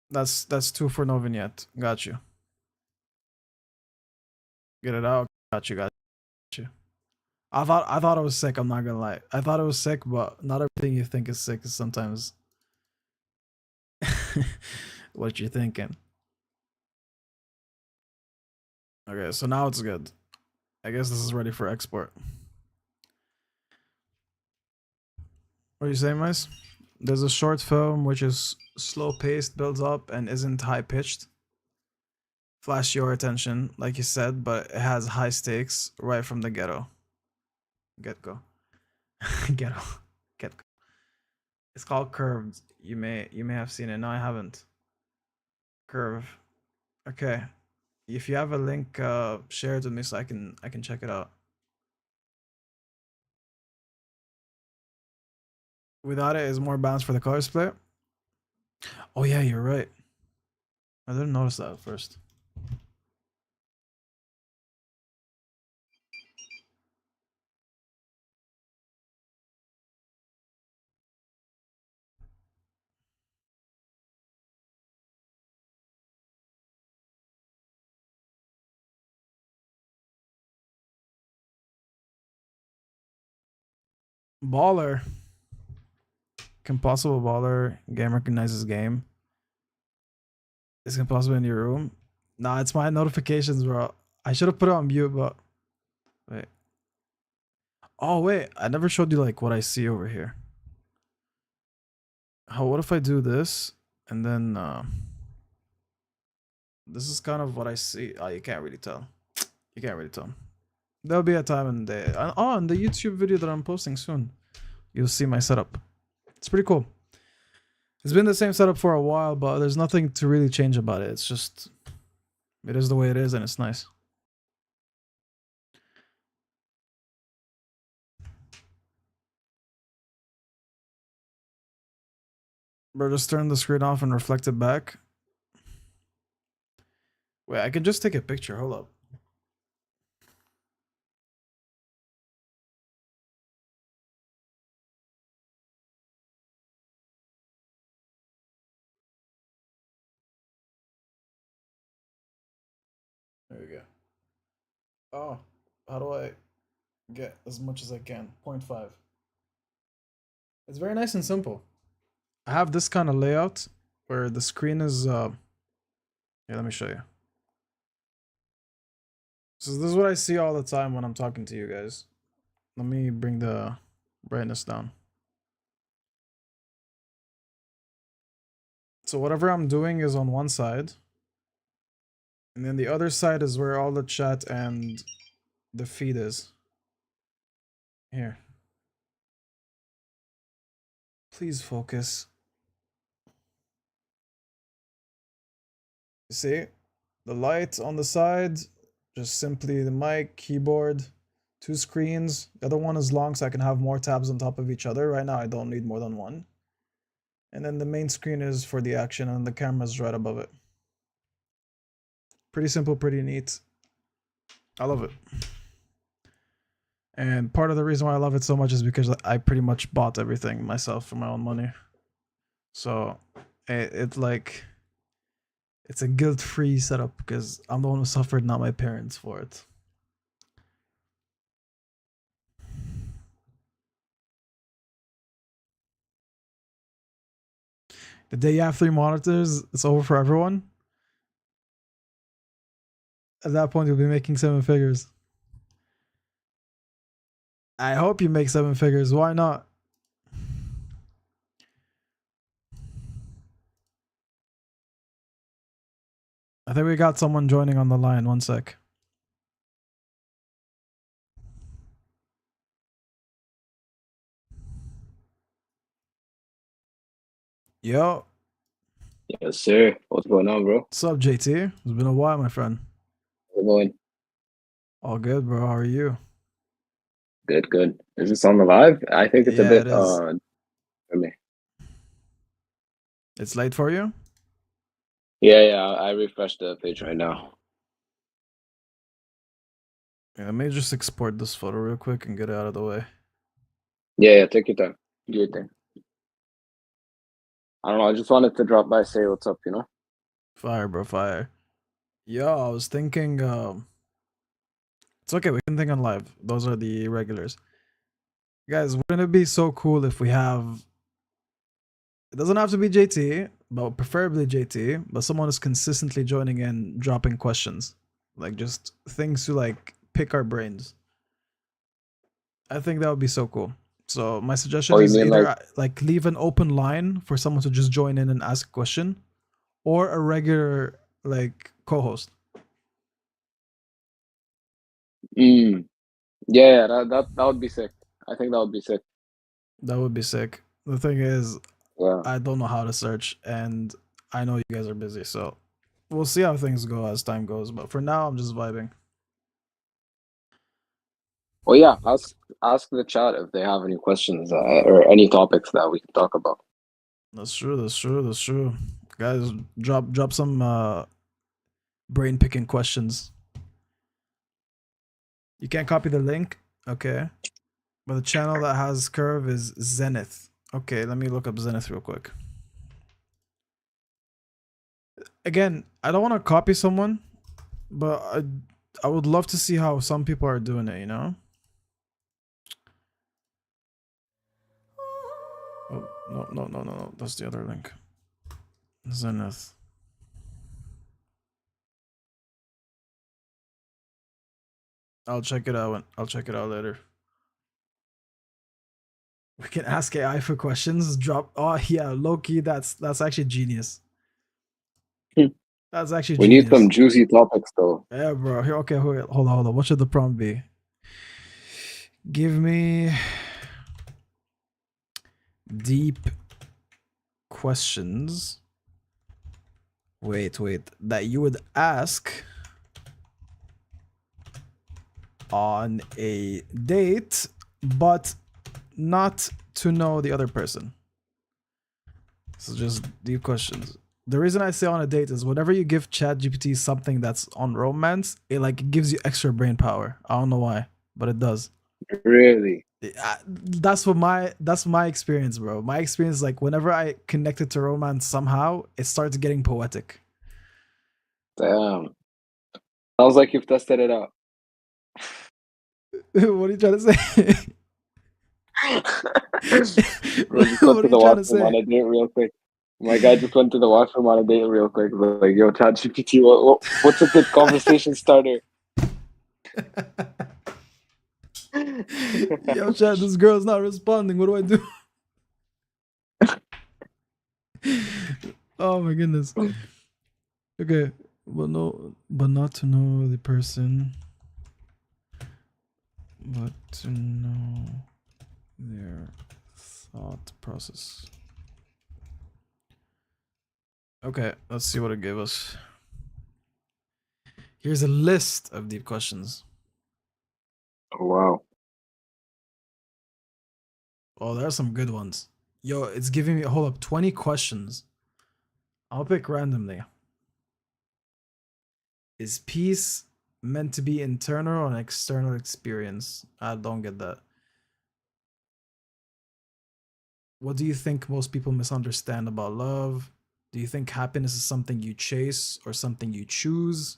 That's 2 for no vignette. Got you. Get it out. Got you. Got you. I thought it was sick. I'm not gonna lie. I thought it was sick, but not everything you think is sick is sometimes what you're thinking. Okay, so now it's good. I guess this is ready for export. What are you saying, Mice? There's a short film which is slow paced, builds up, and isn't high pitched. Flash your attention, like you said, but it has high stakes right from the ghetto. Get go. Ghetto. Get go. It's called Curved. You may have seen it. No, I haven't. Curve. Okay. If you have a link, share it with me so I can check it out. Without it is more balanced for the color split. Oh yeah, you're right. I didn't notice that at first. Baller. Impossible baller. Game recognizes game. Is impossible in your room? Nah, it's my notifications, bro. I should have put it on mute, but wait. Oh wait, I never showed you like what I see over here. How? What if I do this and then this is kind of what I see. Oh, you can't really tell. You can't really tell. There'll be a time in the day. Oh, in the YouTube video that I'm posting soon, you'll see my setup. It's pretty cool. It's been the same setup for a while, but there's nothing to really change about it. It's just, it is the way it is, and it's nice. Bro, just turn the screen off and reflect it back. Wait, I can just take a picture. Hold up. There we go. Oh, how do I get as much as I can? 0.5. It's very nice and simple. I have this kind of layout where the screen is yeah, let me show you. So this is what I see all the time when I'm talking to you guys. Let me bring the brightness down. So whatever I'm doing is on one side. And then the other side is where all the chat and the feed is. Here. Please focus. You see? The light on the side, just simply the mic, keyboard, 2 screens. The other one is long so I can have more tabs on top of each other. Right now I don't need more than one. And then the main screen is for the action and the camera's right above it. Pretty simple, pretty neat. I love it. And part of the reason why I love it so much is because I pretty much bought everything myself for my own money. So it's like, it's a guilt-free setup because I'm the one who suffered, not my parents, for it. The day you have 3 monitors, it's over for everyone. At that point, you'll be making 7 figures. I hope you make 7 figures. Why not? I think we got someone joining on the line. One sec. Yo. Yes, sir. What's going on, bro? What's up, JT? It's been a while, my friend. How's it going? All good, bro. How are you? Good, good. Is this on the live? I think it's a Yeah, bit it is. for me. It's late for you? Yeah, I refreshed the page right now. Yeah, let me just export this photo real quick and get it out of the way. Yeah, take your time. Do your thing. I don't know. I just wanted to drop by, say what's up, you know? Fire, bro, fire. Yo, I was thinking, it's okay, we can think on live. Those are the regulars. Guys, wouldn't it be so cool if we have, it doesn't have to be JT, but preferably JT, but someone who's consistently joining in, dropping questions. Like just things to like pick our brains. I think that would be so cool. So my suggestion Oh, you is mean either like leave an open line for someone to just join in and ask a question, or a regular like co-host. Yeah, that would be sick. I think that would be sick. That would be sick. The thing is, Yeah. I don't know how to search, and I know you guys are busy, so we'll see how things go as time goes. But for now, I'm just vibing. Well, yeah. Ask the chat if they have any questions or any topics that we can talk about. That's true. That's true. That's true. Guys, drop some brain picking questions. You can't copy the link, okay? But the channel that has curve is Zenith. Okay, let me look up Zenith real quick. Again, I don't want to copy someone, but I would love to see how some people are doing it, you know? Oh, no. That's the other link. Zenith. I'll check it out. I'll check it out later. We can ask AI for questions. Drop. Oh yeah, low key. That's actually genius. That's actually We need some genius. juicy topics though. Yeah, bro. Here, okay, hold on, hold on. What should the prompt be? Give me deep questions. Wait, that you would ask on a date, but not to know the other person. So just deep questions. The reason I say on a date is whenever you give ChatGPT something that's on romance, it like gives you extra brain power. I don't know why, but it does. Really? That's my experience, bro. My experience is like whenever I connect it to romance somehow, it starts getting poetic. Damn. Sounds like you've tested it out. What are you trying to say? Bro, just went What to are you the trying to washroom say? on a date real quick. My guy just went to the washroom on a date real quick. Like, yo, ChatGPT, what's a good conversation starter? Yo, chat, this girl's not responding. What do I do? Oh my goodness. Okay, but not to know the person, but to know their thought process. Okay, let's see what it gave us. Here's a list of deep questions. Oh, wow. Oh, there are some good ones. Yo, it's giving me, hold up, 20 questions. I'll pick randomly. Is peace meant to be internal or an external experience? I don't get that. What do you think most people misunderstand about love? Do you think happiness is something you chase or something you choose?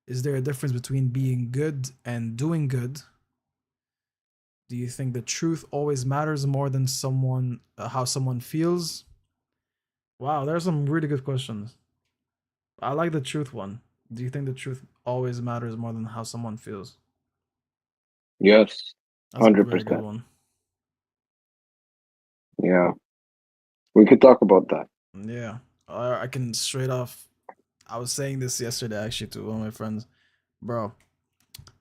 Is there a difference between being good and doing good? Do you think the truth always matters more than how someone feels? Wow, there are some really good questions. I like the truth one. Do you think the truth always matters more than how someone feels? Yes, That's a very good 100%. one. Yeah. We could talk about that. Yeah. I can straight off. I was saying this yesterday actually to one of my friends. Bro, What do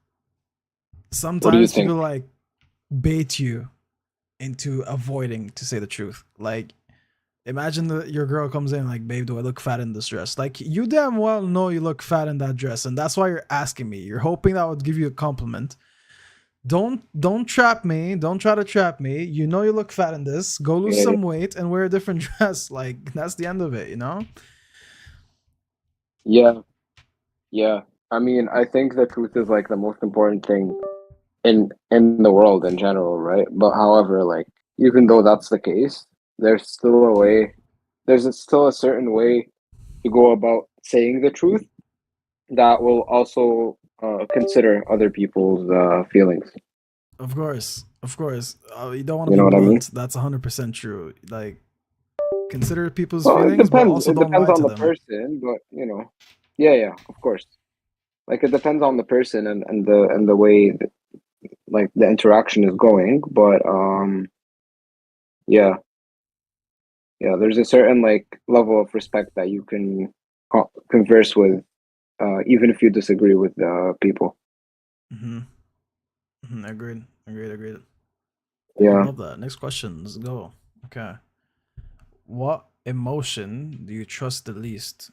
you sometimes think? people like bait you into avoiding to say the truth. Like, imagine that your girl comes in like, babe, do I look fat in this dress? Like, you damn well know you look fat in that dress, and that's why you're asking me. You're hoping that I would give you a compliment. Don't trap me. Don't try to trap me. You know you look fat in this. Go lose Yeah, some weight and wear a different dress. Like, that's the end of it, you know? yeah, yeah. I mean, I think the truth is like the most important thing in the world in general, right? But however, like even though that's the case, there's still a way, still a certain way to go about saying the truth that will also consider other people's feelings. Of course. Of course. You don't want to You be know what I mean? blunt. That's 100% true. Like, consider people's Well, it feelings, but depends. also It don't depends lie on to the them. person, but yeah, yeah, of course. Like it depends on the person and the way that, like the interaction is going, but yeah, yeah, there's a certain like level of respect that you can converse with, even if you disagree with people. Mm-hmm. Agreed. Agreed. I Yeah. love that. Next question. Let's go. Okay. What emotion do you trust the least?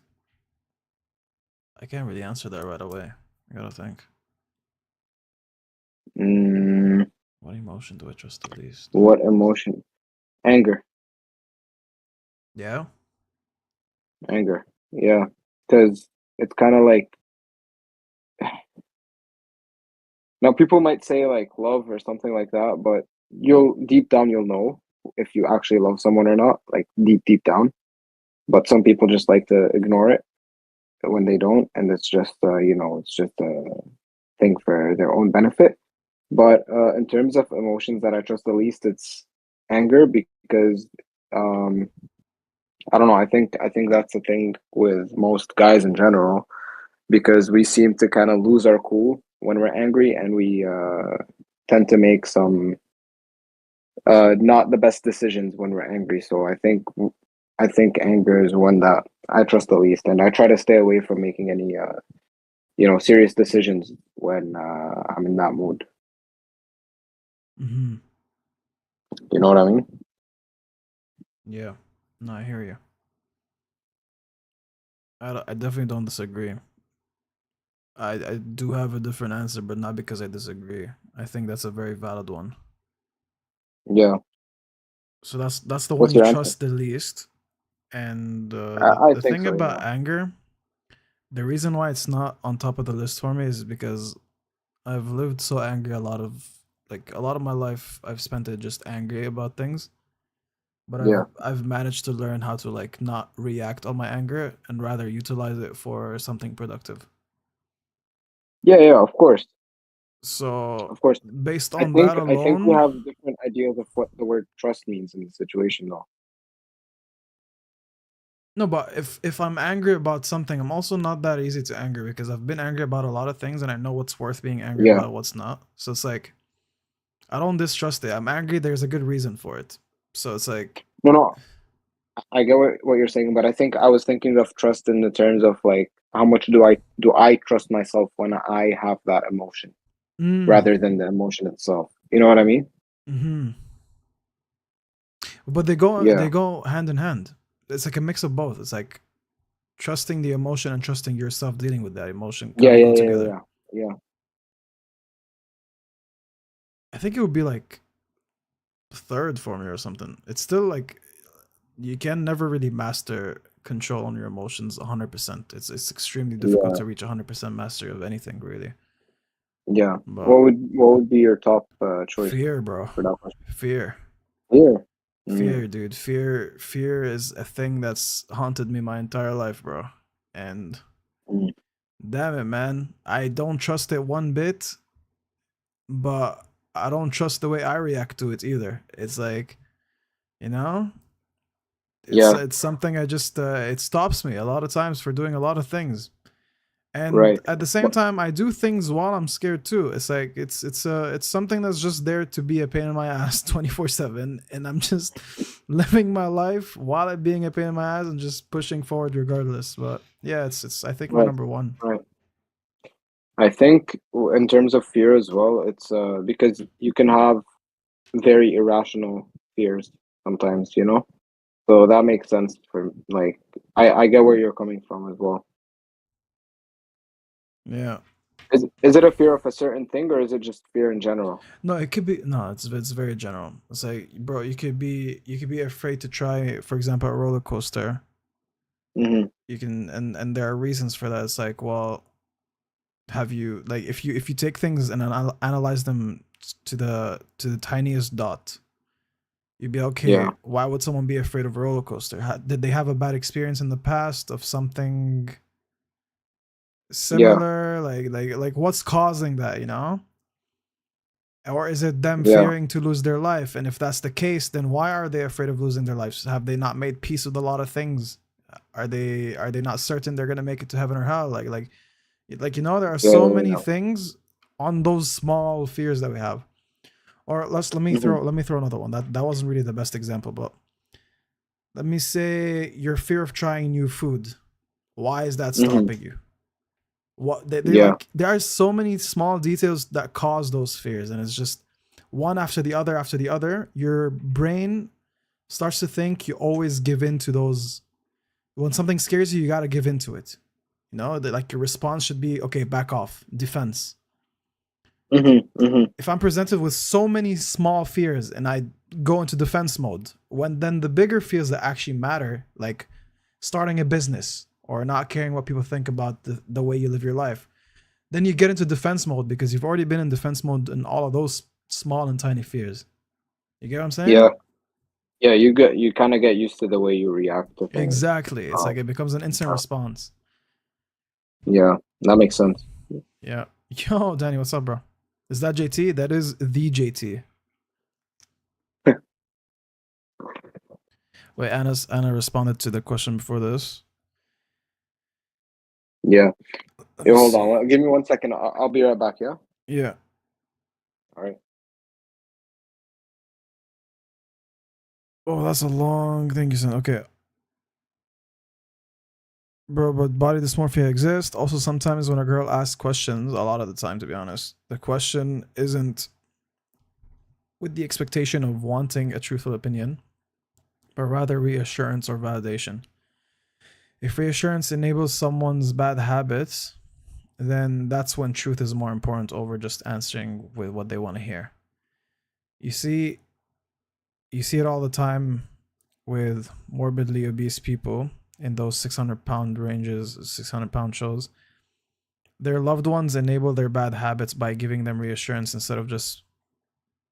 I can't really answer that right away. I gotta think. Mm, What emotion do I trust the least? what emotion? Anger. Yeah? Anger. Yeah. Because it's kind of like now people might say like love or something like that, but you'll deep down you'll know if you actually love someone or not, like deep down. But some people just like to ignore it when they don't, and it's just it's just a thing for their own benefit. But in terms of emotions that I trust the least, it's anger because um, I don't know. I think that's the thing with most guys in general because we seem to kind of lose our cool when we're angry, and we tend to make some not the best decisions when we're angry. So I think anger is one that I trust the least, and I try to stay away from making any serious decisions when I'm in that mood. Mm-hmm. You know what I mean? Yeah. No, I hear you. I definitely don't disagree. I do have a different answer, but not because I disagree. I think that's a very valid one. Yeah. So that's the one What's you your answer? trust the least. And I the think thing so. about Yeah. anger, the reason why it's not on top of the list for me is because I've lived so angry a lot of my life I've spent it just angry about things. But Yeah. I've managed to learn how to like not react on my anger and rather utilize it for something productive. Yeah. Yeah. Of course. So Of course. based I on think that I think we alone, have different ideas of what the word trust means in the situation, though. no, but if I'm angry about something, I'm also not that easy to anger because I've been angry about a lot of things and I know what's worth being angry Yeah. about, what's not. So it's like I don't distrust it. I'm angry. There's a good reason for it. So it's like, No. No. I get what you're saying, but I think I was thinking of trust in the terms of like how much do I trust myself when I have that emotion mm, rather than the emotion itself. You know what I mean? hmm but Yeah. they go hand in hand. It's like a mix of both. It's like trusting the emotion and trusting yourself dealing with that emotion kind Yeah. of Yeah. go Yeah. together. Yeah. Yeah. I think it would be like third for me or something. It's still like you can never really master control on your emotions 100%. It's extremely difficult Yeah. to reach 100% mastery of anything really. Yeah. But What would be your top choice fear, bro. for that question? Fear. Yeah. Mm, Fear, dude. Fear is a thing that's haunted me my entire life, bro. And mm. damn it, man. I don't trust it one bit, but I don't trust the way I react to it either. It's like, you know, Yeah. it's something I just it stops me a lot of times for doing a lot of things. And Right. at the same But time I do things while I'm scared too. It's like it's something that's just there to be a pain in my ass 24/7 and I'm just living my life while it being a pain in my ass and just pushing forward regardless. But yeah, it's I think my right. number one. Right. I think in terms of fear as well, it's because you can have very irrational fears sometimes, you know? So that makes sense for like I get where you're coming from as well. Yeah. Is it a fear of a certain thing or is it just fear in general? No, it could be no, it's very general. It's like, bro, you could be afraid to try, for example, a roller coaster. Hmm. You can and there are reasons for that. It's like, well, have you like if you take things and analyze them to the tiniest dot, you'd be okay. Yeah. Why would someone be afraid of a roller coaster? Did they have a bad experience in the past of something Yeah. similar? Like what's causing that? You know, or is it them Yeah. fearing to lose their life? And if that's the case, then why are they afraid of losing their lives? Have they not made peace with a lot of things? Are they not certain they're gonna make it to heaven or hell? Like you know, there are Yeah. so many Yeah. things on those small fears that we have. Or Yeah. Hmm. let me throw another one. That wasn't really the best example, but let me say your fear of trying new food. Why is that Hmm. stopping you? What they Yeah. like there are so many small details that cause those fears, and it's just one after the other. Your brain starts to think you always give in to those. When something scares you, you gotta give in to it. You know, that like your response should be okay, back off, defense. Hmm. Hmm. If I'm presented with so many small fears and I go into defense mode, when then the bigger fears that actually matter, like starting a business or not caring what people think about the way you live your life, then you get into defense mode because you've already been in defense mode in all of those small and tiny fears. You get what I'm saying? Yeah. Yeah. You kind of get used to the way you react to things. Exactly. It's like Um, it becomes an instant uh, response. yeah. That makes sense. Yeah. Yo, Danny, what's up, bro? Is that JT? That is the JT. Wait, Anna responded to the question before this. Yeah. Let Hey, me hold see. on. Give me 1 second. I'll be right back. Yeah. Yeah. All right. Oh, that's a long thing you said. Okay. Bro, but body dysmorphia exists. Also, sometimes when a girl asks questions, a lot of the time, to be honest, the question isn't with the expectation of wanting a truthful opinion, but rather reassurance or validation. If reassurance enables someone's bad habits, then that's when truth is more important over just answering with what they want to hear. You see, you see it all the time with morbidly obese people in those 600-pound ranges, 600-pound shows. Their loved ones enable their bad habits by giving them reassurance instead of just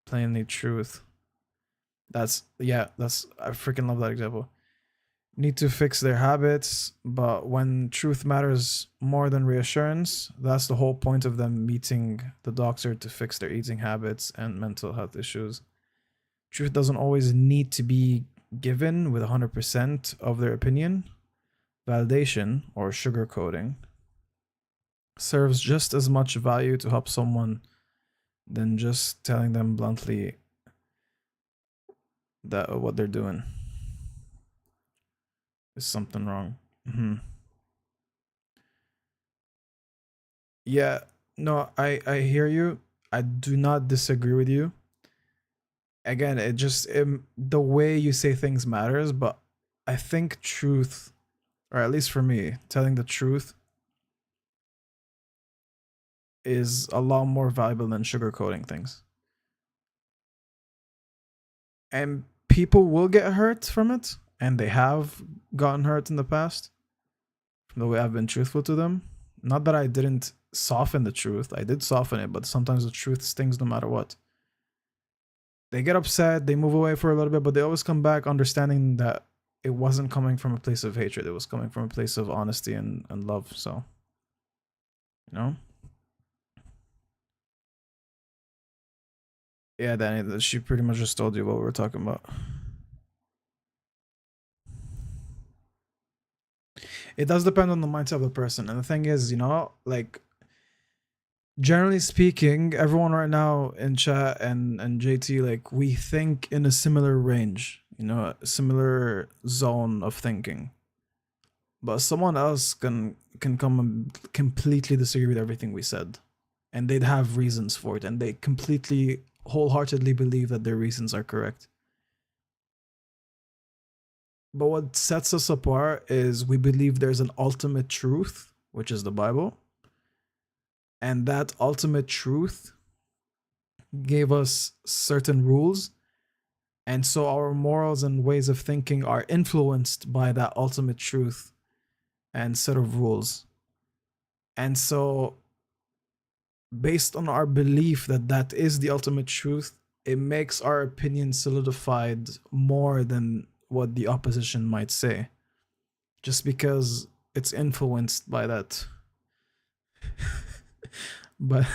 plainly truth. That's I freaking love that example. Need to fix their habits, but when truth matters more than reassurance, that's the whole point of them meeting the doctor to fix their eating habits and mental health issues. Truth doesn't always need to be given with 100% of their opinion. Validation, or sugarcoating, serves just as much value to help someone than just telling them bluntly that what they're doing is something wrong. Yeah, no, I hear you. I do not disagree with you. Again, the way you say things matters, but I think truth, or at least for me, telling the truth is a lot more valuable than sugarcoating things. And people will get hurt from it, and they have gotten hurt in the past from the way I've been truthful to them. Not that I didn't soften the truth, I did soften it, but sometimes the truth stings no matter what. They get upset, they move away for a little bit, but they always come back understanding that it wasn't coming from a place of hatred, it was coming from a place of honesty and love. So, you know? Yeah, Danny, she pretty much just told you what we were talking about. It does depend on the mindset of the person. And the thing is, like, generally speaking, everyone right now in chat and JT, like, we think in a similar range, a similar zone of thinking. But someone else can come and completely disagree with everything we said. And they'd have reasons for it. And they completely, wholeheartedly believe that their reasons are correct. But what sets us apart is we believe there's an ultimate truth, which is the Bible. And that ultimate truth gave us certain rules. And so our morals and ways of thinking are influenced by that ultimate truth and set of rules. And so, based on our belief that that is the ultimate truth, it makes our opinion solidified more than what the opposition might say. Just because it's influenced by that. But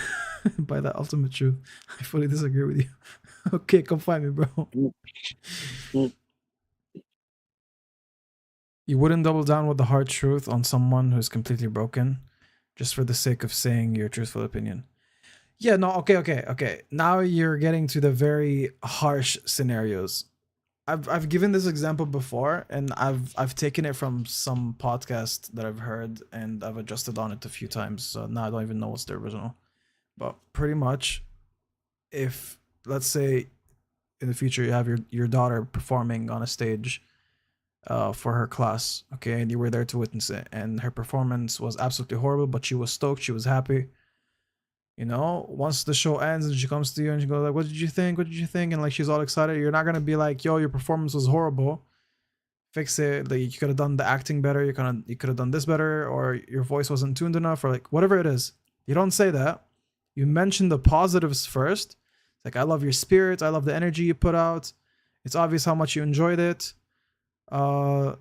by that ultimate truth. I fully disagree with you. Okay, come find me, bro. You wouldn't double down with the hard truth on someone who's completely broken just for the sake of saying your truthful opinion. Yeah, no, okay. Now you're getting to the very harsh scenarios. I've given this example before, and I've taken it from some podcast that I've heard, and I've adjusted on it a few times. So now I don't even know what's the original. But pretty much, if let's say in the future you have your daughter performing on a stage for her class, okay, and you were there to witness it, and her performance was absolutely horrible, but she was stoked, she was happy. Once the show ends and she comes to you and she goes like, what did you think? What did you think? And like she's all excited. You're not gonna be like, yo, your performance was horrible. Fix it. Like you could have done the acting better. You could have done this better, or your voice wasn't tuned enough, or like whatever it is. You don't say that. You mention the positives first. Like, I love your spirit. I love the energy you put out. It's obvious how much you enjoyed it. I'm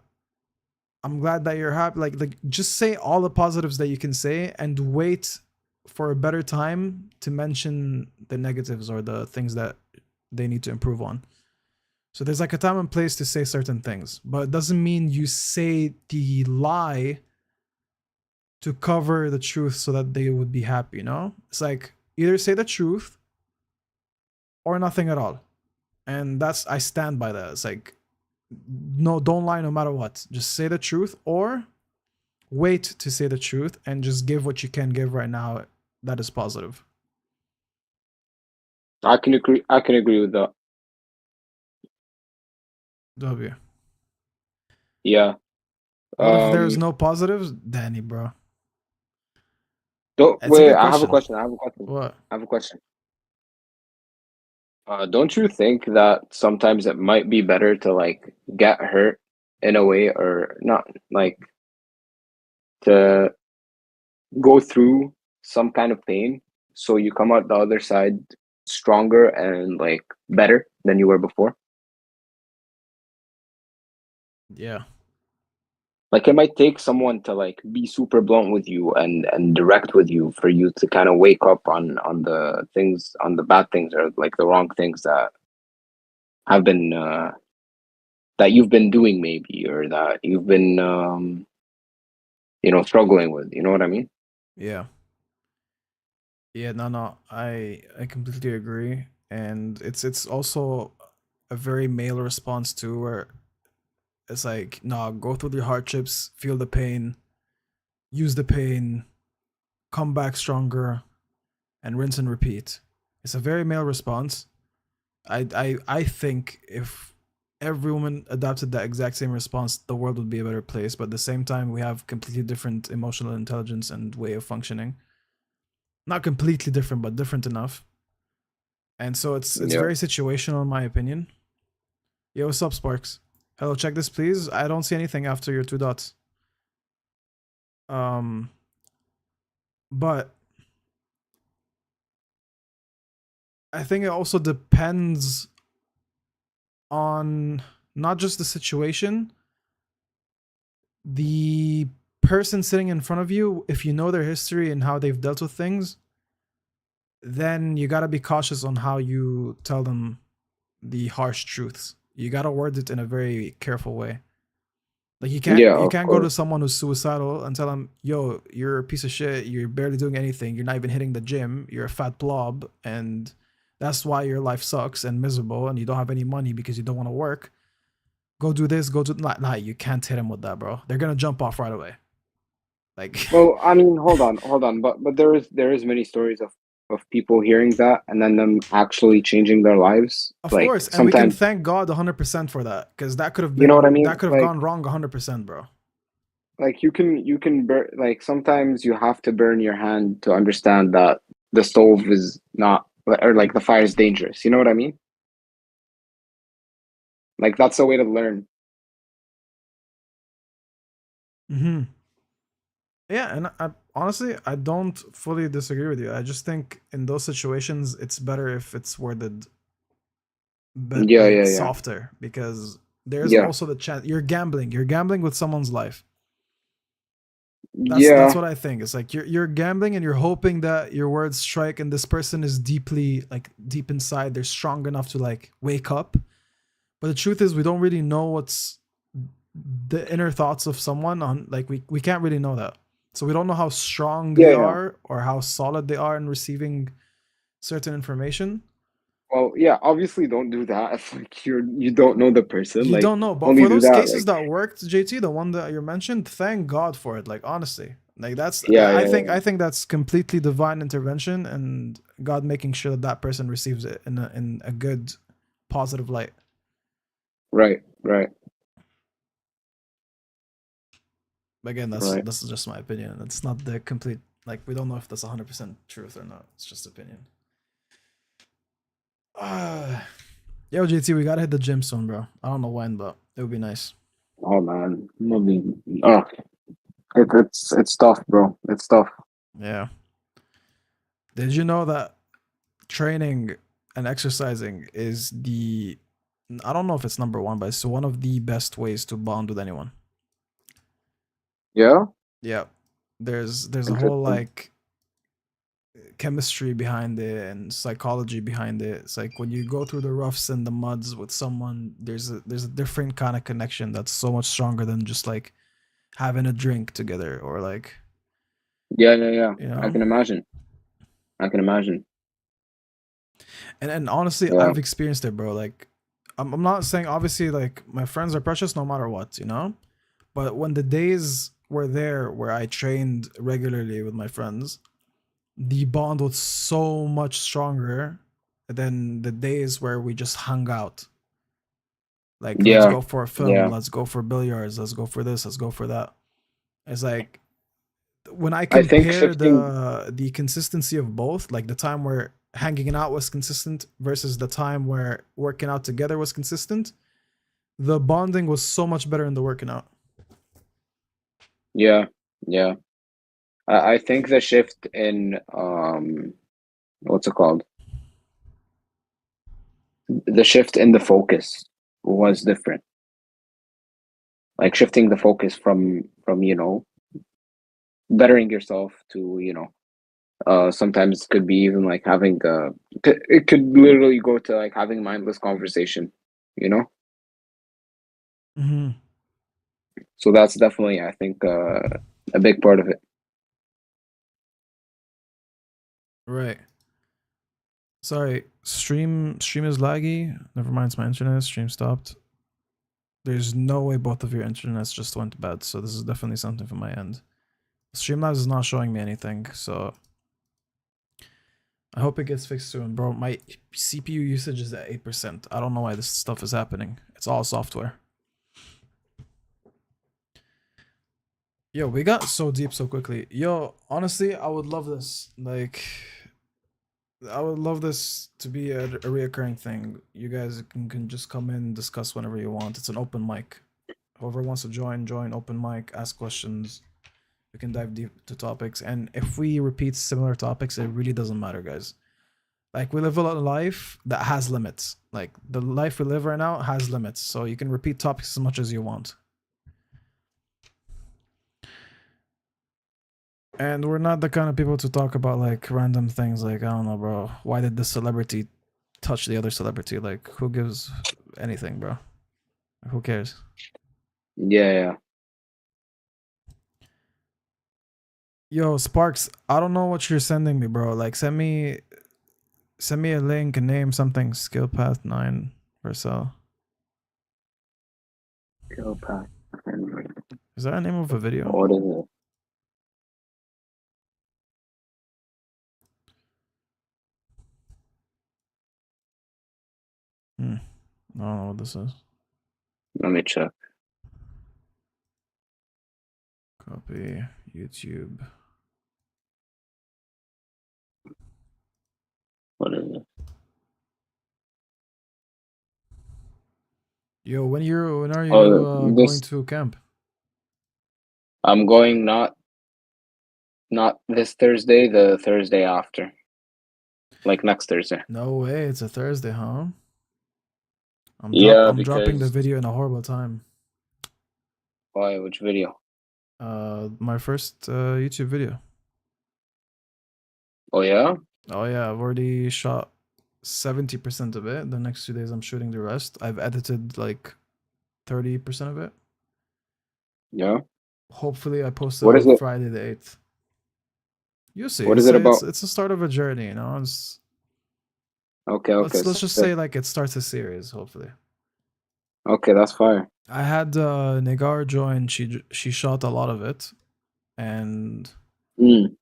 glad that you're happy. Like just say all the positives that you can say and wait for a better time to mention the negatives or the things that they need to improve on. So there's like a time and place to say certain things, but it doesn't mean you say the lie to cover the truth so that they would be happy, It's like either say the truth or nothing at all. And I stand by that. It's like, no, don't lie no matter what. Just say the truth, or wait to say the truth and just give what you can give right now that is positive. I can agree. I can agree with that. W. Yeah. What if there's Um. no positives? Danny, bro. Don't It's a wait. good I have a question. question. I have a question. What? I have a question. Don't you think that sometimes it might be better to like get hurt in a way, or not, like to go through some kind of pain so you come out the other side stronger and like better than you were before? Yeah. Like it might take someone to like be super blunt with you and direct with you for you to kind of wake up on the things, on the bad things, or like the wrong things that have been that you've been doing maybe, or that you've been struggling with. You know what I mean? Yeah. Yeah, no. I completely agree. And it's also a very male response too, where it's like, no, go through the hardships, feel the pain, use the pain, come back stronger, and rinse and repeat. It's a very male response. I think if every woman adopted that exact same response, the world would be a better place. But at the same time, we have completely different emotional intelligence and way of functioning. Not completely different, but different enough. And so it's Yeah. very situational in my opinion. Yo, what's up, Sparks? Hello, check this please. I don't see anything after your two dots. Um, but I think it also depends on not just the situation, the person sitting in front of you. If you know their history and how they've dealt with things, then you got to be cautious on how you tell them the harsh truths. You got to word it in a very careful way. Like Yeah, you of can't go to course. someone who's suicidal and tell them, "Yo, you're a piece of shit. You're barely doing anything. You're not even hitting the gym. You're a fat blob, and that's why your life sucks and miserable, and you don't have any money because you don't want to work. Go do this. Go do nah. You can't hit them with that, bro. They're gonna jump off right away. Like, Well, I mean, hold on, but there is many stories of people hearing that and then them actually changing their lives. of Like course, and we can sometimes, thank God 100% for that, because you know what I mean? that could have Like gone wrong 100%, bro. you can burn, like sometimes you have to burn your hand to understand that the stove is not, or like the fire is dangerous. You know what I mean? Like that's the way to learn. Hmm. Yeah, and I honestly I don't fully disagree with you. I just think in those situations it's better if it's worded but Yeah, like yeah, yeah. softer, because there's Yeah. also the chance you're gambling. You're gambling with someone's life. That's Yeah. what I think. It's like you're gambling and you're hoping that your words strike and this person is deeply like deep inside they're strong enough to like wake up. But the truth is we don't really know what's the inner thoughts of someone on, like we can't really know that. So we don't know how strong Yeah, they yeah. are or how solid they are in receiving certain information. Well, yeah, obviously don't do that if like you don't know the person. You Like don't know, but only for do those that cases like, that worked, JT, the one that you mentioned, thank God for it. Like honestly, like that's yeah, I yeah, think yeah. that's completely divine intervention and God making sure that that person receives it in a good, positive light. Right, right, But again, right. that's just my opinion. It's not the complete, like we don't know if that's 100% truth or not. It's just opinion. Uh, Yo, JT, we gotta hit the gym soon, bro. I don't know when, but it would be nice. Oh man, I mean, it's tough, bro. It's tough. Yeah. Did you know that training and exercising is the, I don't know if it's number one, but it's one of the best ways to bond with anyone. Yeah, Yeah. There's a whole interesting. like chemistry behind it and psychology behind it. It's like when you go through the roughs and the muds with someone, there's a different kind of connection that's so much stronger than just like having a drink together or like, Yeah, yeah, yeah. you I know. can imagine. I can imagine. And honestly, Yeah, I've experienced it, bro. Like I'm not saying obviously like my friends are precious no matter what, you know? But when the days were there, where I trained regularly with my friends, the bond was so much stronger than the days where we just hung out. Like, let's Yeah, go for a film, yeah. let's go for billiards, let's go for this, let's go for that. It's like when I I think compare shifting. the consistency of both, like the time where hanging out was consistent versus the time where working out together was consistent, the bonding was so much better in the working out. Yeah, yeah. I think the shift in what's it called? The shift in the focus was different. Like shifting the focus from bettering yourself to sometimes it could be even like having it could literally go to like having mindless conversation, you know? Mm-hmm. So that's definitely, I think, a big part of it. Right. Sorry, stream is laggy. Never mind, it's my internet. Stream stopped. There's no way both of your internets just went bad, so this is definitely something from my end. Streamlabs is not showing me anything, so I hope it gets fixed soon, bro. My CPU usage is at 8%. I don't know why this stuff is happening. It's all software. Yo, we got so deep so quickly. Yo, honestly, I would love this. Like, I would love this to be a reoccurring thing. You guys can just come in and discuss whenever you want. It's an open mic. Whoever wants to join open mic, ask questions. We can dive deep to topics. And if we repeat similar topics, it really doesn't matter, guys. Like, we live a life that has limits. Like, the life we live right now has limits. So you can repeat topics as much as you want. And we're not the kind of people to talk about like random things like, I don't know, bro. Why did this celebrity touch the other celebrity? Like, who gives anything, bro? Who cares? Yeah, yeah. Yo, Sparks, I don't know what you're sending me, bro. Like, send me a link and name something. Skill Path 9 or so. Go back. Is that a name of a video? What is it? I don't know what this is. Let me check. Copy YouTube. What is it? Yo, when are you Oh, going this. to camp? I'm going not this Thursday, the Thursday after, like next Thursday. No way, it's a Thursday, huh? Yeah, I'm dropping the because video in a horrible time. why? Which video? My first YouTube video. Oh yeah, Oh yeah, I've already shot 70% of it. The next 2 days I'm shooting the rest. I've edited like 30% of it. yeah. Hopefully I post it What is on it? Friday the 8th. You see, What is it about? it's the start of a journey, you know. Okay, okay, Let's so just sick. say like it starts a series, hopefully. Okay, that's fire. I had Negar join, she shot a lot of it, and Mm,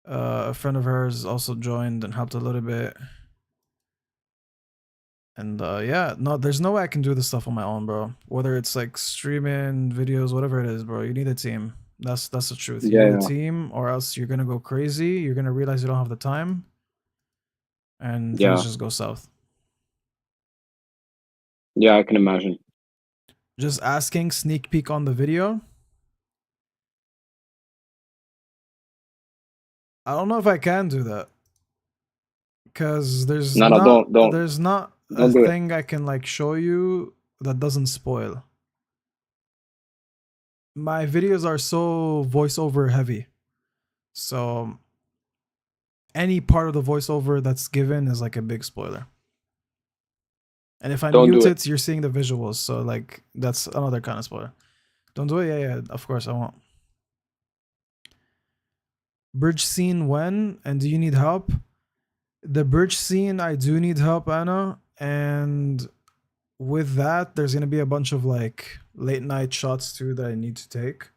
a friend of hers also joined and helped a little bit. And yeah, no, there's no way I can do this stuff on my own, bro. Whether it's like streaming videos, whatever it is, bro, you need a team. That's the truth. You need a yeah, team, or else you're gonna go crazy. You're gonna realize you don't have the time, and things yeah, just go south. yeah. I can imagine. Just asking sneak peek on the video. I don't know if I can do that because No, no, there's not a don't do it. thing I can like show you that doesn't spoil. My videos are so voiceover heavy, so any part of the voiceover that's given is like a big spoiler. And if I Don't mute do it. it, you're seeing the visuals, so like that's another kind of spoiler. Don't do it. Yeah, of course I won't. Bridge scene when, and do you need help? The bridge scene, I do need help, Anna, and with that, there's gonna be a bunch of like late night shots too that I need to take.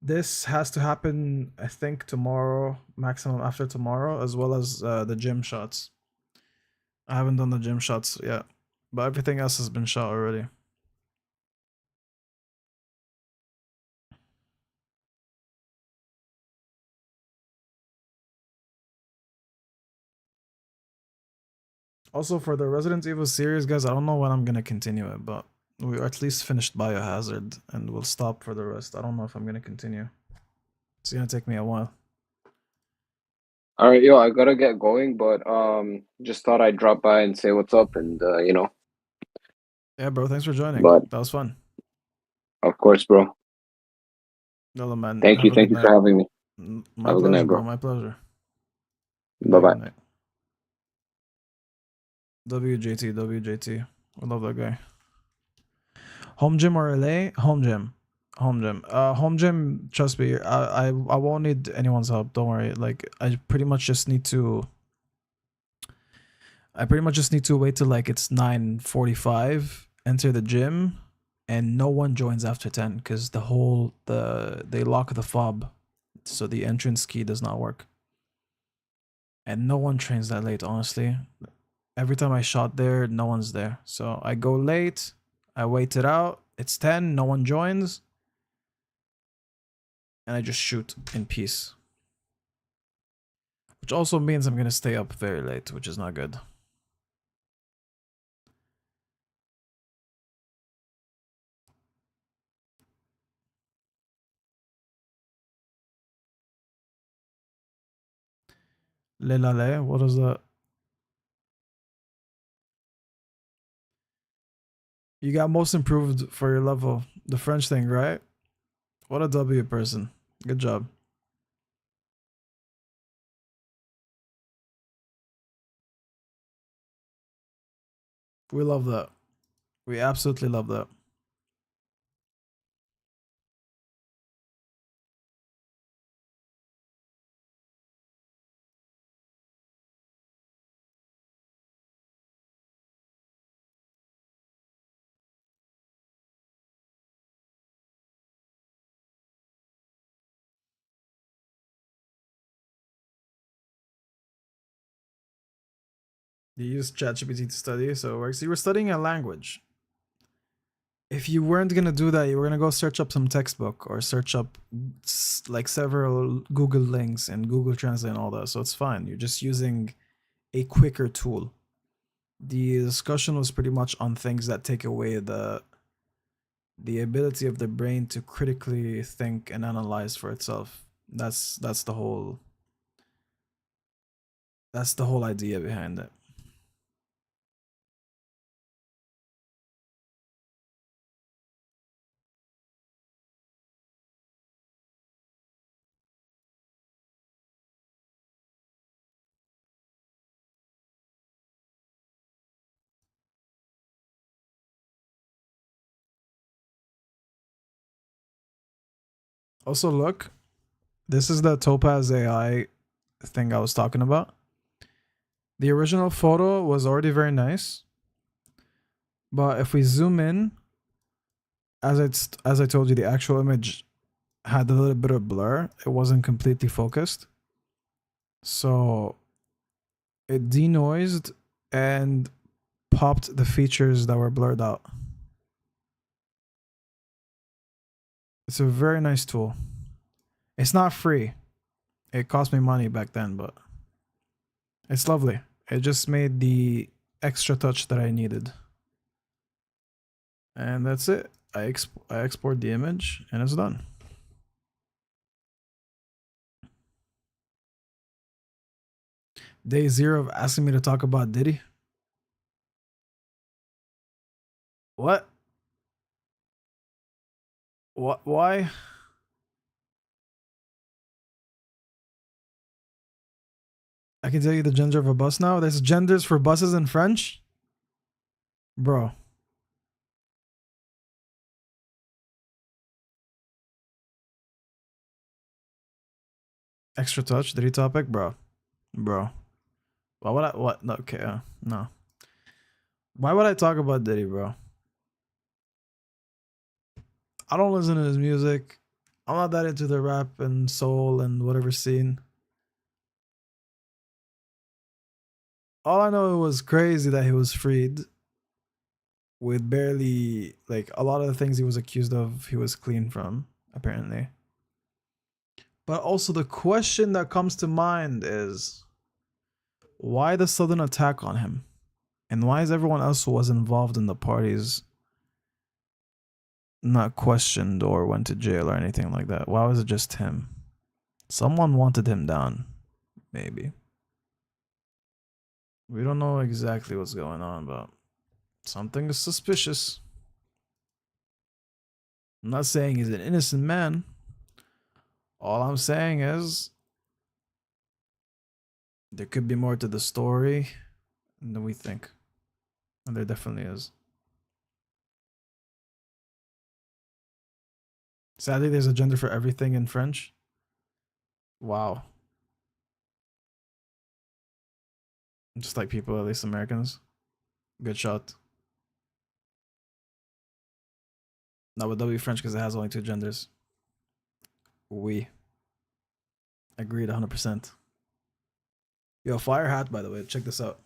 This has to happen, I think, tomorrow, maximum after tomorrow, as well as the gym shots. I haven't done the gym shots yet, but everything else has been shot already. Also, for the Resident Evil series, guys, I don't know when I'm gonna continue it, but we at least finished Biohazard, and we'll stop for the rest. I don't know if I'm gonna continue. It's gonna take me a while. All right, yo, I gotta get going, but just thought I'd drop by and say what's up, and Yeah, bro. Thanks for joining. but That was fun. of course, bro. Hello, man. Thank Have you, a thank good you for night. having me. My Have a good pleasure, night, bro. bro. My pleasure. Good Bye night. bye. Good night. WJT. WJT. I love that guy. Home gym or LA? Home gym. Home gym. Home gym. Trust me. I won't need anyone's help. Don't worry. Like I pretty much just need to. I pretty much just need to wait till like it's 9:45. Enter the gym, and no one joins after 10 because they lock the fob, so the entrance key does not work. And no one trains that late, honestly. Every time I shot there, no one's there. So I go late, I wait it out, it's 10, no one joins, and I just shoot in peace. Which also means I'm gonna stay up very late, which is not good. Le la le, what is that? You got most improved for your level. The French thing, right? What a W person. Good job. We love that. We absolutely love that. You use ChatGPT to study, so it works. You were studying a language. If you weren't gonna do that, you were gonna go search up some textbook or search up like several Google links and Google Translate and all that. So it's fine. You're just using a quicker tool. The discussion was pretty much on things that take away the ability of the brain to critically think and analyze for itself. That's the whole idea behind it. Also, look, this is the Topaz AI thing I was talking about. The original photo was already very nice, but if we zoom in, as I told you, the actual image had a little bit of blur. It wasn't completely focused, so it denoised and popped the features that were blurred out. It's a very nice tool. It's not free. It cost me money back then, but it's lovely. It just made the extra touch that I needed. And that's it. I export the image and it's done. Day 0 of asking me to talk about Diddy. What? What? Why? I can tell you the gender of a bus now. There's genders for buses in French? Bro. Extra touch, Diddy topic? Bro. Bro. Why would I? What? No, okay. No. Why would I talk about Diddy, bro? I don't listen to his music. I'm not that into the rap and soul and whatever scene. All I know, it was crazy that he was freed with barely, like, a lot of the things he was accused of, he was clean from, apparently. But also, the question that comes to mind is, why the sudden attack on him? And why is everyone else who was involved in the parties not questioned or went to jail or anything like that? Why was it just him? Someone wanted him down, maybe. We don't know exactly what's going on, but something is suspicious. I'm not saying he's an innocent man. All I'm saying is there could be more to the story than we think. And there definitely is. Sadly, there's a gender for everything in French. Wow. Just like people, at least Americans. Good shot. No, but that'll be French because it has only two genders. We. Agreed 100%. Yo, fire hat, by the way. Check this out.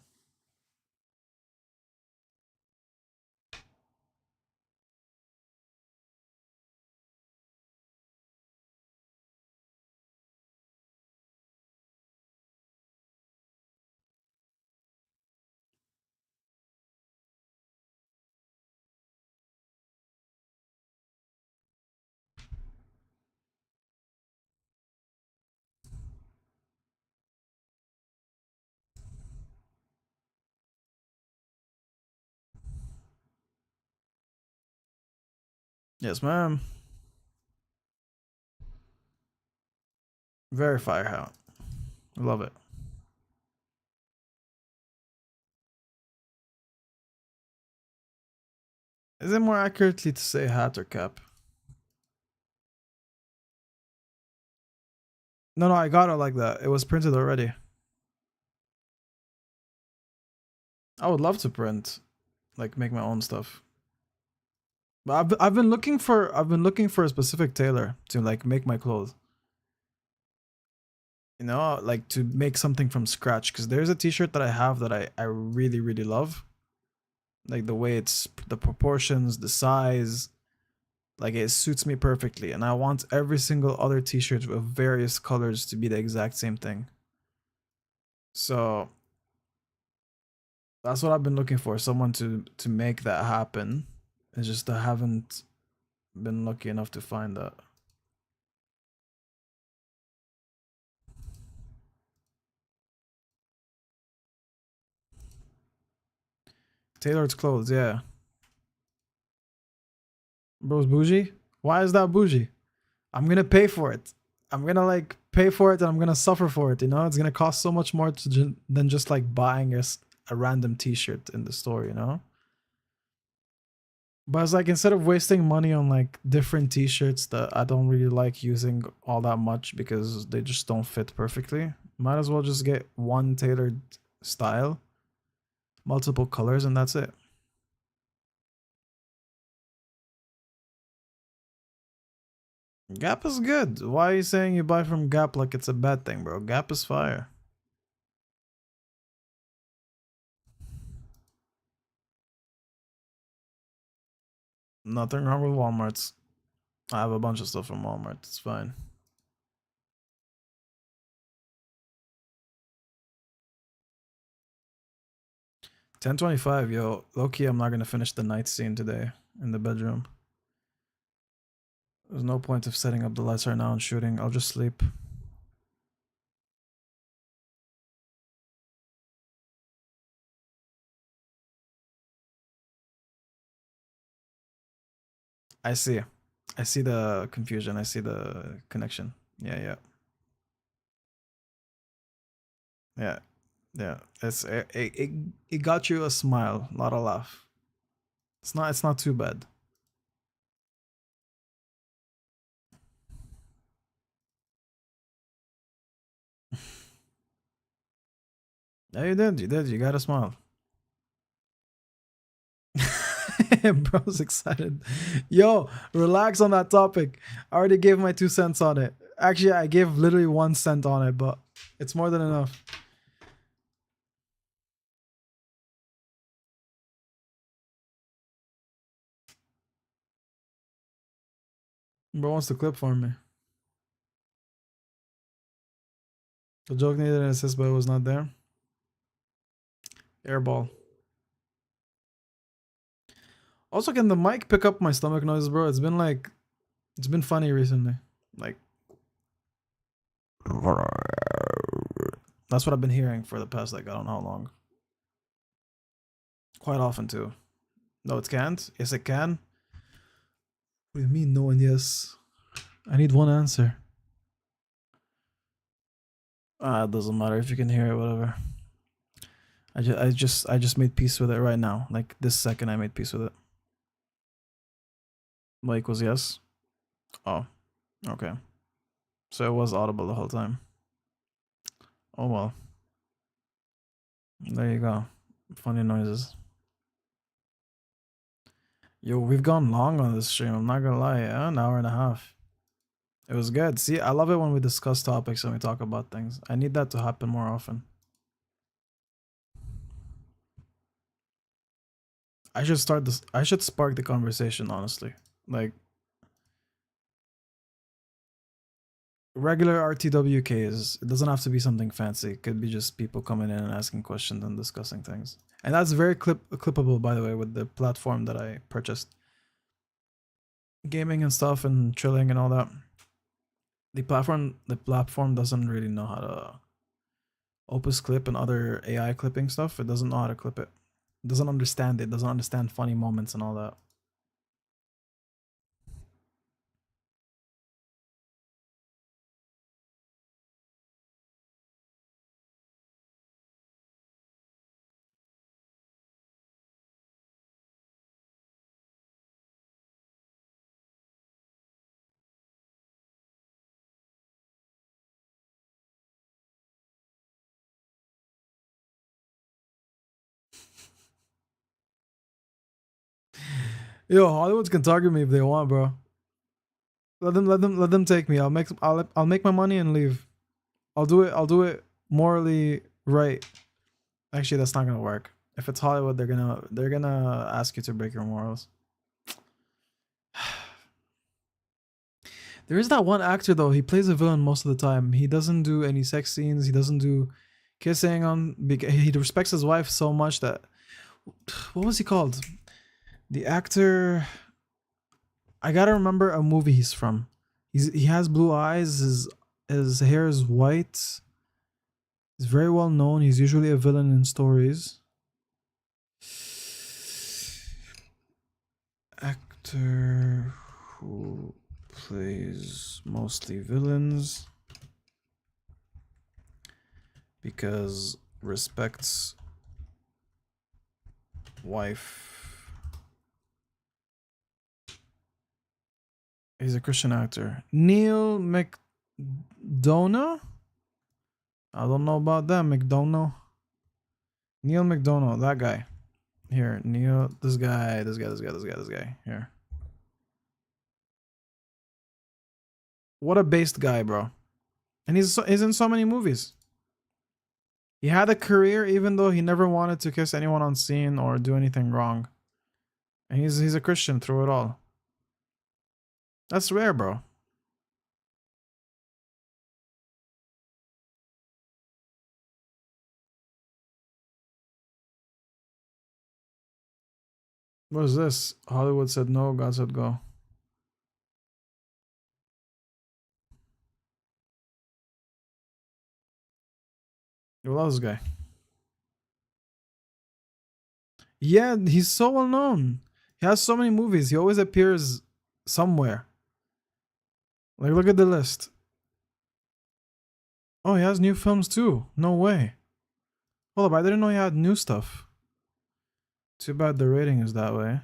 Yes, ma'am. Very fire hat. Love it. Is it more accurately to say hat or cap? No, I got it like that. It was printed already. I would love to print, like make my own stuff. But I've been looking for a specific tailor to like make my clothes. You know, like to make something from scratch. Because there's a T-shirt that I have that I really really love. Like the way it's the proportions, the size, like it suits me perfectly. And I want every single other T-shirt of various colors to be the exact same thing. So that's what I've been looking for. Someone to make that happen. It's just I haven't been lucky enough to find that. Tailored clothes, yeah. Bro's bougie? Why is that bougie? I'm gonna pay for it. I'm gonna like pay for it and I'm gonna suffer for it, you know? It's gonna cost so much more than just like buying a random t-shirt in the store, you know? But it's like instead of wasting money on like different t-shirts that I don't really like using all that much because they just don't fit perfectly, might as well just get one tailored style, multiple colors, and that's it. Gap is good. Why are you saying you buy from Gap like it's a bad thing, bro? Gap is fire. Nothing wrong with Walmart's. I have a bunch of stuff from Walmart. It's fine. $10.25, yo. Low-key, I'm not gonna finish the night scene today in the bedroom. There's no point of setting up the lights right now and shooting. I'll just sleep. I see. I see the confusion. I see the connection. Yeah, yeah. Yeah. Yeah. It got you a smile, not a laugh. It's not too bad. Yeah, you did. You did. You got a smile. Bro's excited. Yo, relax on that topic. I already gave my 2 cents on it. Actually, I gave literally 1 cent on it, but it's more than enough. Bro wants to clip for me. The joke needed an assist, but it was not there. Airball. Also, can the mic pick up my stomach noises, bro? It's been funny recently. Like, that's what I've been hearing for the past, like, I don't know how long. Quite often, too. No, it can't? Yes, it can. What do you mean, no and yes? I need one answer. It doesn't matter if you can hear it, whatever. I just made peace with it right now. Like, this second I made peace with it. Like was yes? Oh, okay. So it was audible the whole time. Oh well. There you go. Funny noises. Yo, we've gone long on this stream. I'm not gonna lie. Yeah? An hour and a half. It was good. See, I love it when we discuss topics and we talk about things. I need that to happen more often. I should start this. I should spark the conversation, honestly. Like, regular RTWKs, it doesn't have to be something fancy. It could be just people coming in and asking questions and discussing things. And that's very clippable, by the way, with the platform that I purchased. Gaming and stuff and chilling and all that. The platform doesn't really know how to Opus Clip and other AI clipping stuff. It doesn't know how to clip it. It doesn't understand it. It doesn't understand funny moments and all that. Yo, Hollywood can target me if they want, bro. Let them take me. I'll make my money and leave. I'll do it morally right. Actually, that's not gonna work. If it's Hollywood, they're gonna ask you to break your morals. There is that one actor though. He plays a villain most of the time. He doesn't do any sex scenes. He doesn't do kissing on. He respects his wife so much that. What was he called? The actor. I gotta remember a movie he's from. He has blue eyes. His hair is white. He's very well known. He's usually a villain in stories. Actor who plays mostly villains because respects wife. He's a Christian actor. Neil McDonough? I don't know about that. McDonough. Neil McDonough, that guy. Here, Neil, this guy. Here. What a based guy, bro. And he's in so many movies. He had a career even though he never wanted to kiss anyone on scene or do anything wrong. And he's a Christian through it all. That's rare, bro. What is this? Hollywood said no, God said go. You love this guy. Yeah, he's so well known. He has so many movies. He always appears somewhere. Like, look at the list. Oh, he has new films too. No way. Hold up, I didn't know he had new stuff. Too bad the rating is that way.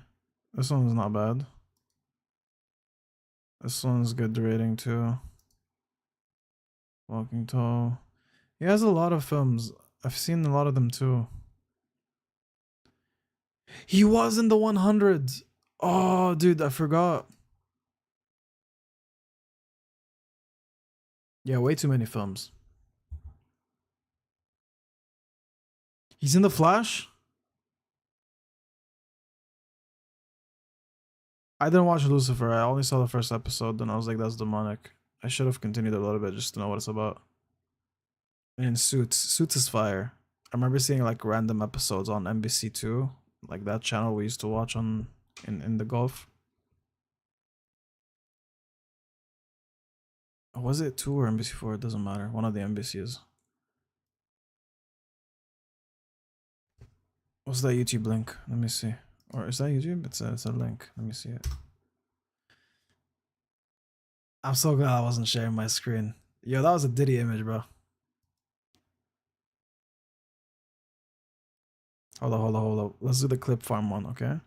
This one's not bad. This one's good rating too. Walking Tall. He has a lot of films. I've seen a lot of them too. He was in the 100. Oh, dude, I forgot. Yeah, way too many films. He's in The Flash? I didn't watch Lucifer. I only saw the first episode, and I was like, that's demonic. I should have continued a little bit just to know what it's about. And Suits. Suits is fire. I remember seeing like random episodes on NBC2, like that channel we used to watch on in the Gulf. Or was it 2 or NBC4? It doesn't matter. One of the NBCs. What's that YouTube link? Let me see. Or is that YouTube? It's a link. Let me see it. I'm so glad I wasn't sharing my screen. Yo, that was a Diddy image, bro. Hold on. Let's do the clip farm one, okay?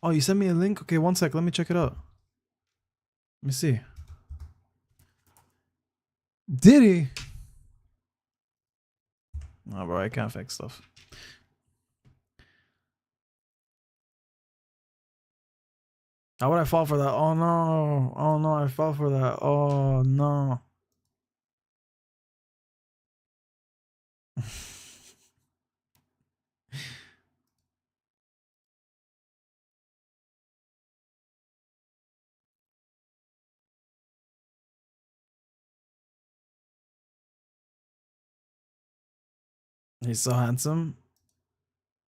Oh, you sent me a link? Okay, one sec. Let me check it out. Let me see. Diddy? No, bro, I can't fix stuff. How would I fall for that? Oh no. Oh no, I fell for that. Oh no. He's so handsome.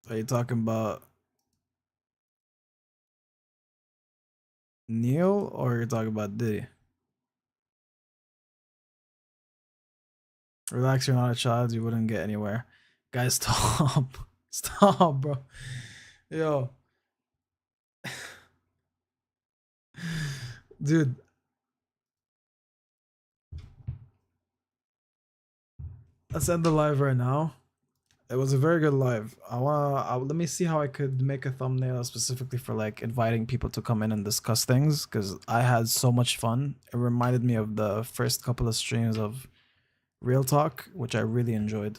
Are you talking about Neil or you're talking about Diddy? Relax, you're not a child. You wouldn't get anywhere. Guys, stop. Stop, bro. Yo. Dude. Let's end the live right now. It was a very good live. Let me see how I could make a thumbnail specifically for like inviting people to come in and discuss things because I had so much fun. It reminded me of the first couple of streams of Real Talk, which I really enjoyed.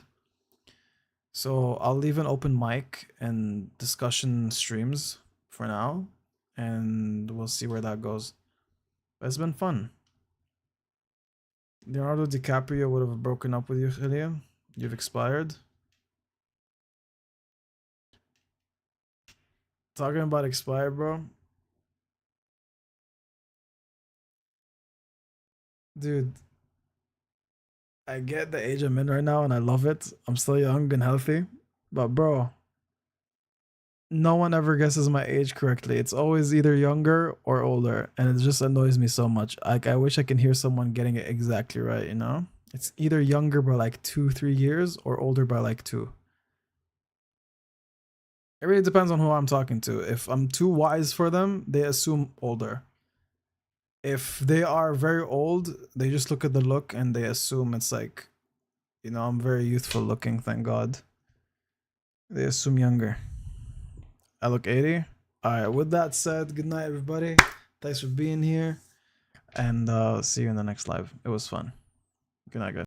So I'll leave an open mic and discussion streams for now, and we'll see where that goes. But it's been fun. Leonardo DiCaprio would have broken up with you, Khalil. You've expired. Talking about expired, bro. Dude, I get the age I'm in right now and I love it. I'm still young and healthy. But bro, no one ever guesses my age correctly. It's always either younger or older, and it just annoys me so much. Like I wish I can hear someone getting it exactly right, you know? It's either younger by like 2-3 years or older by like 2. It really depends on who I'm talking to. If I'm too wise for them, they assume older. If they are very old, they just look at the look and they assume it's like, you know, I'm very youthful looking, thank God. They assume younger. I look 80. All right, with that said, good night, everybody. Thanks for being here. And see you in the next live. It was fun. Good night, guys.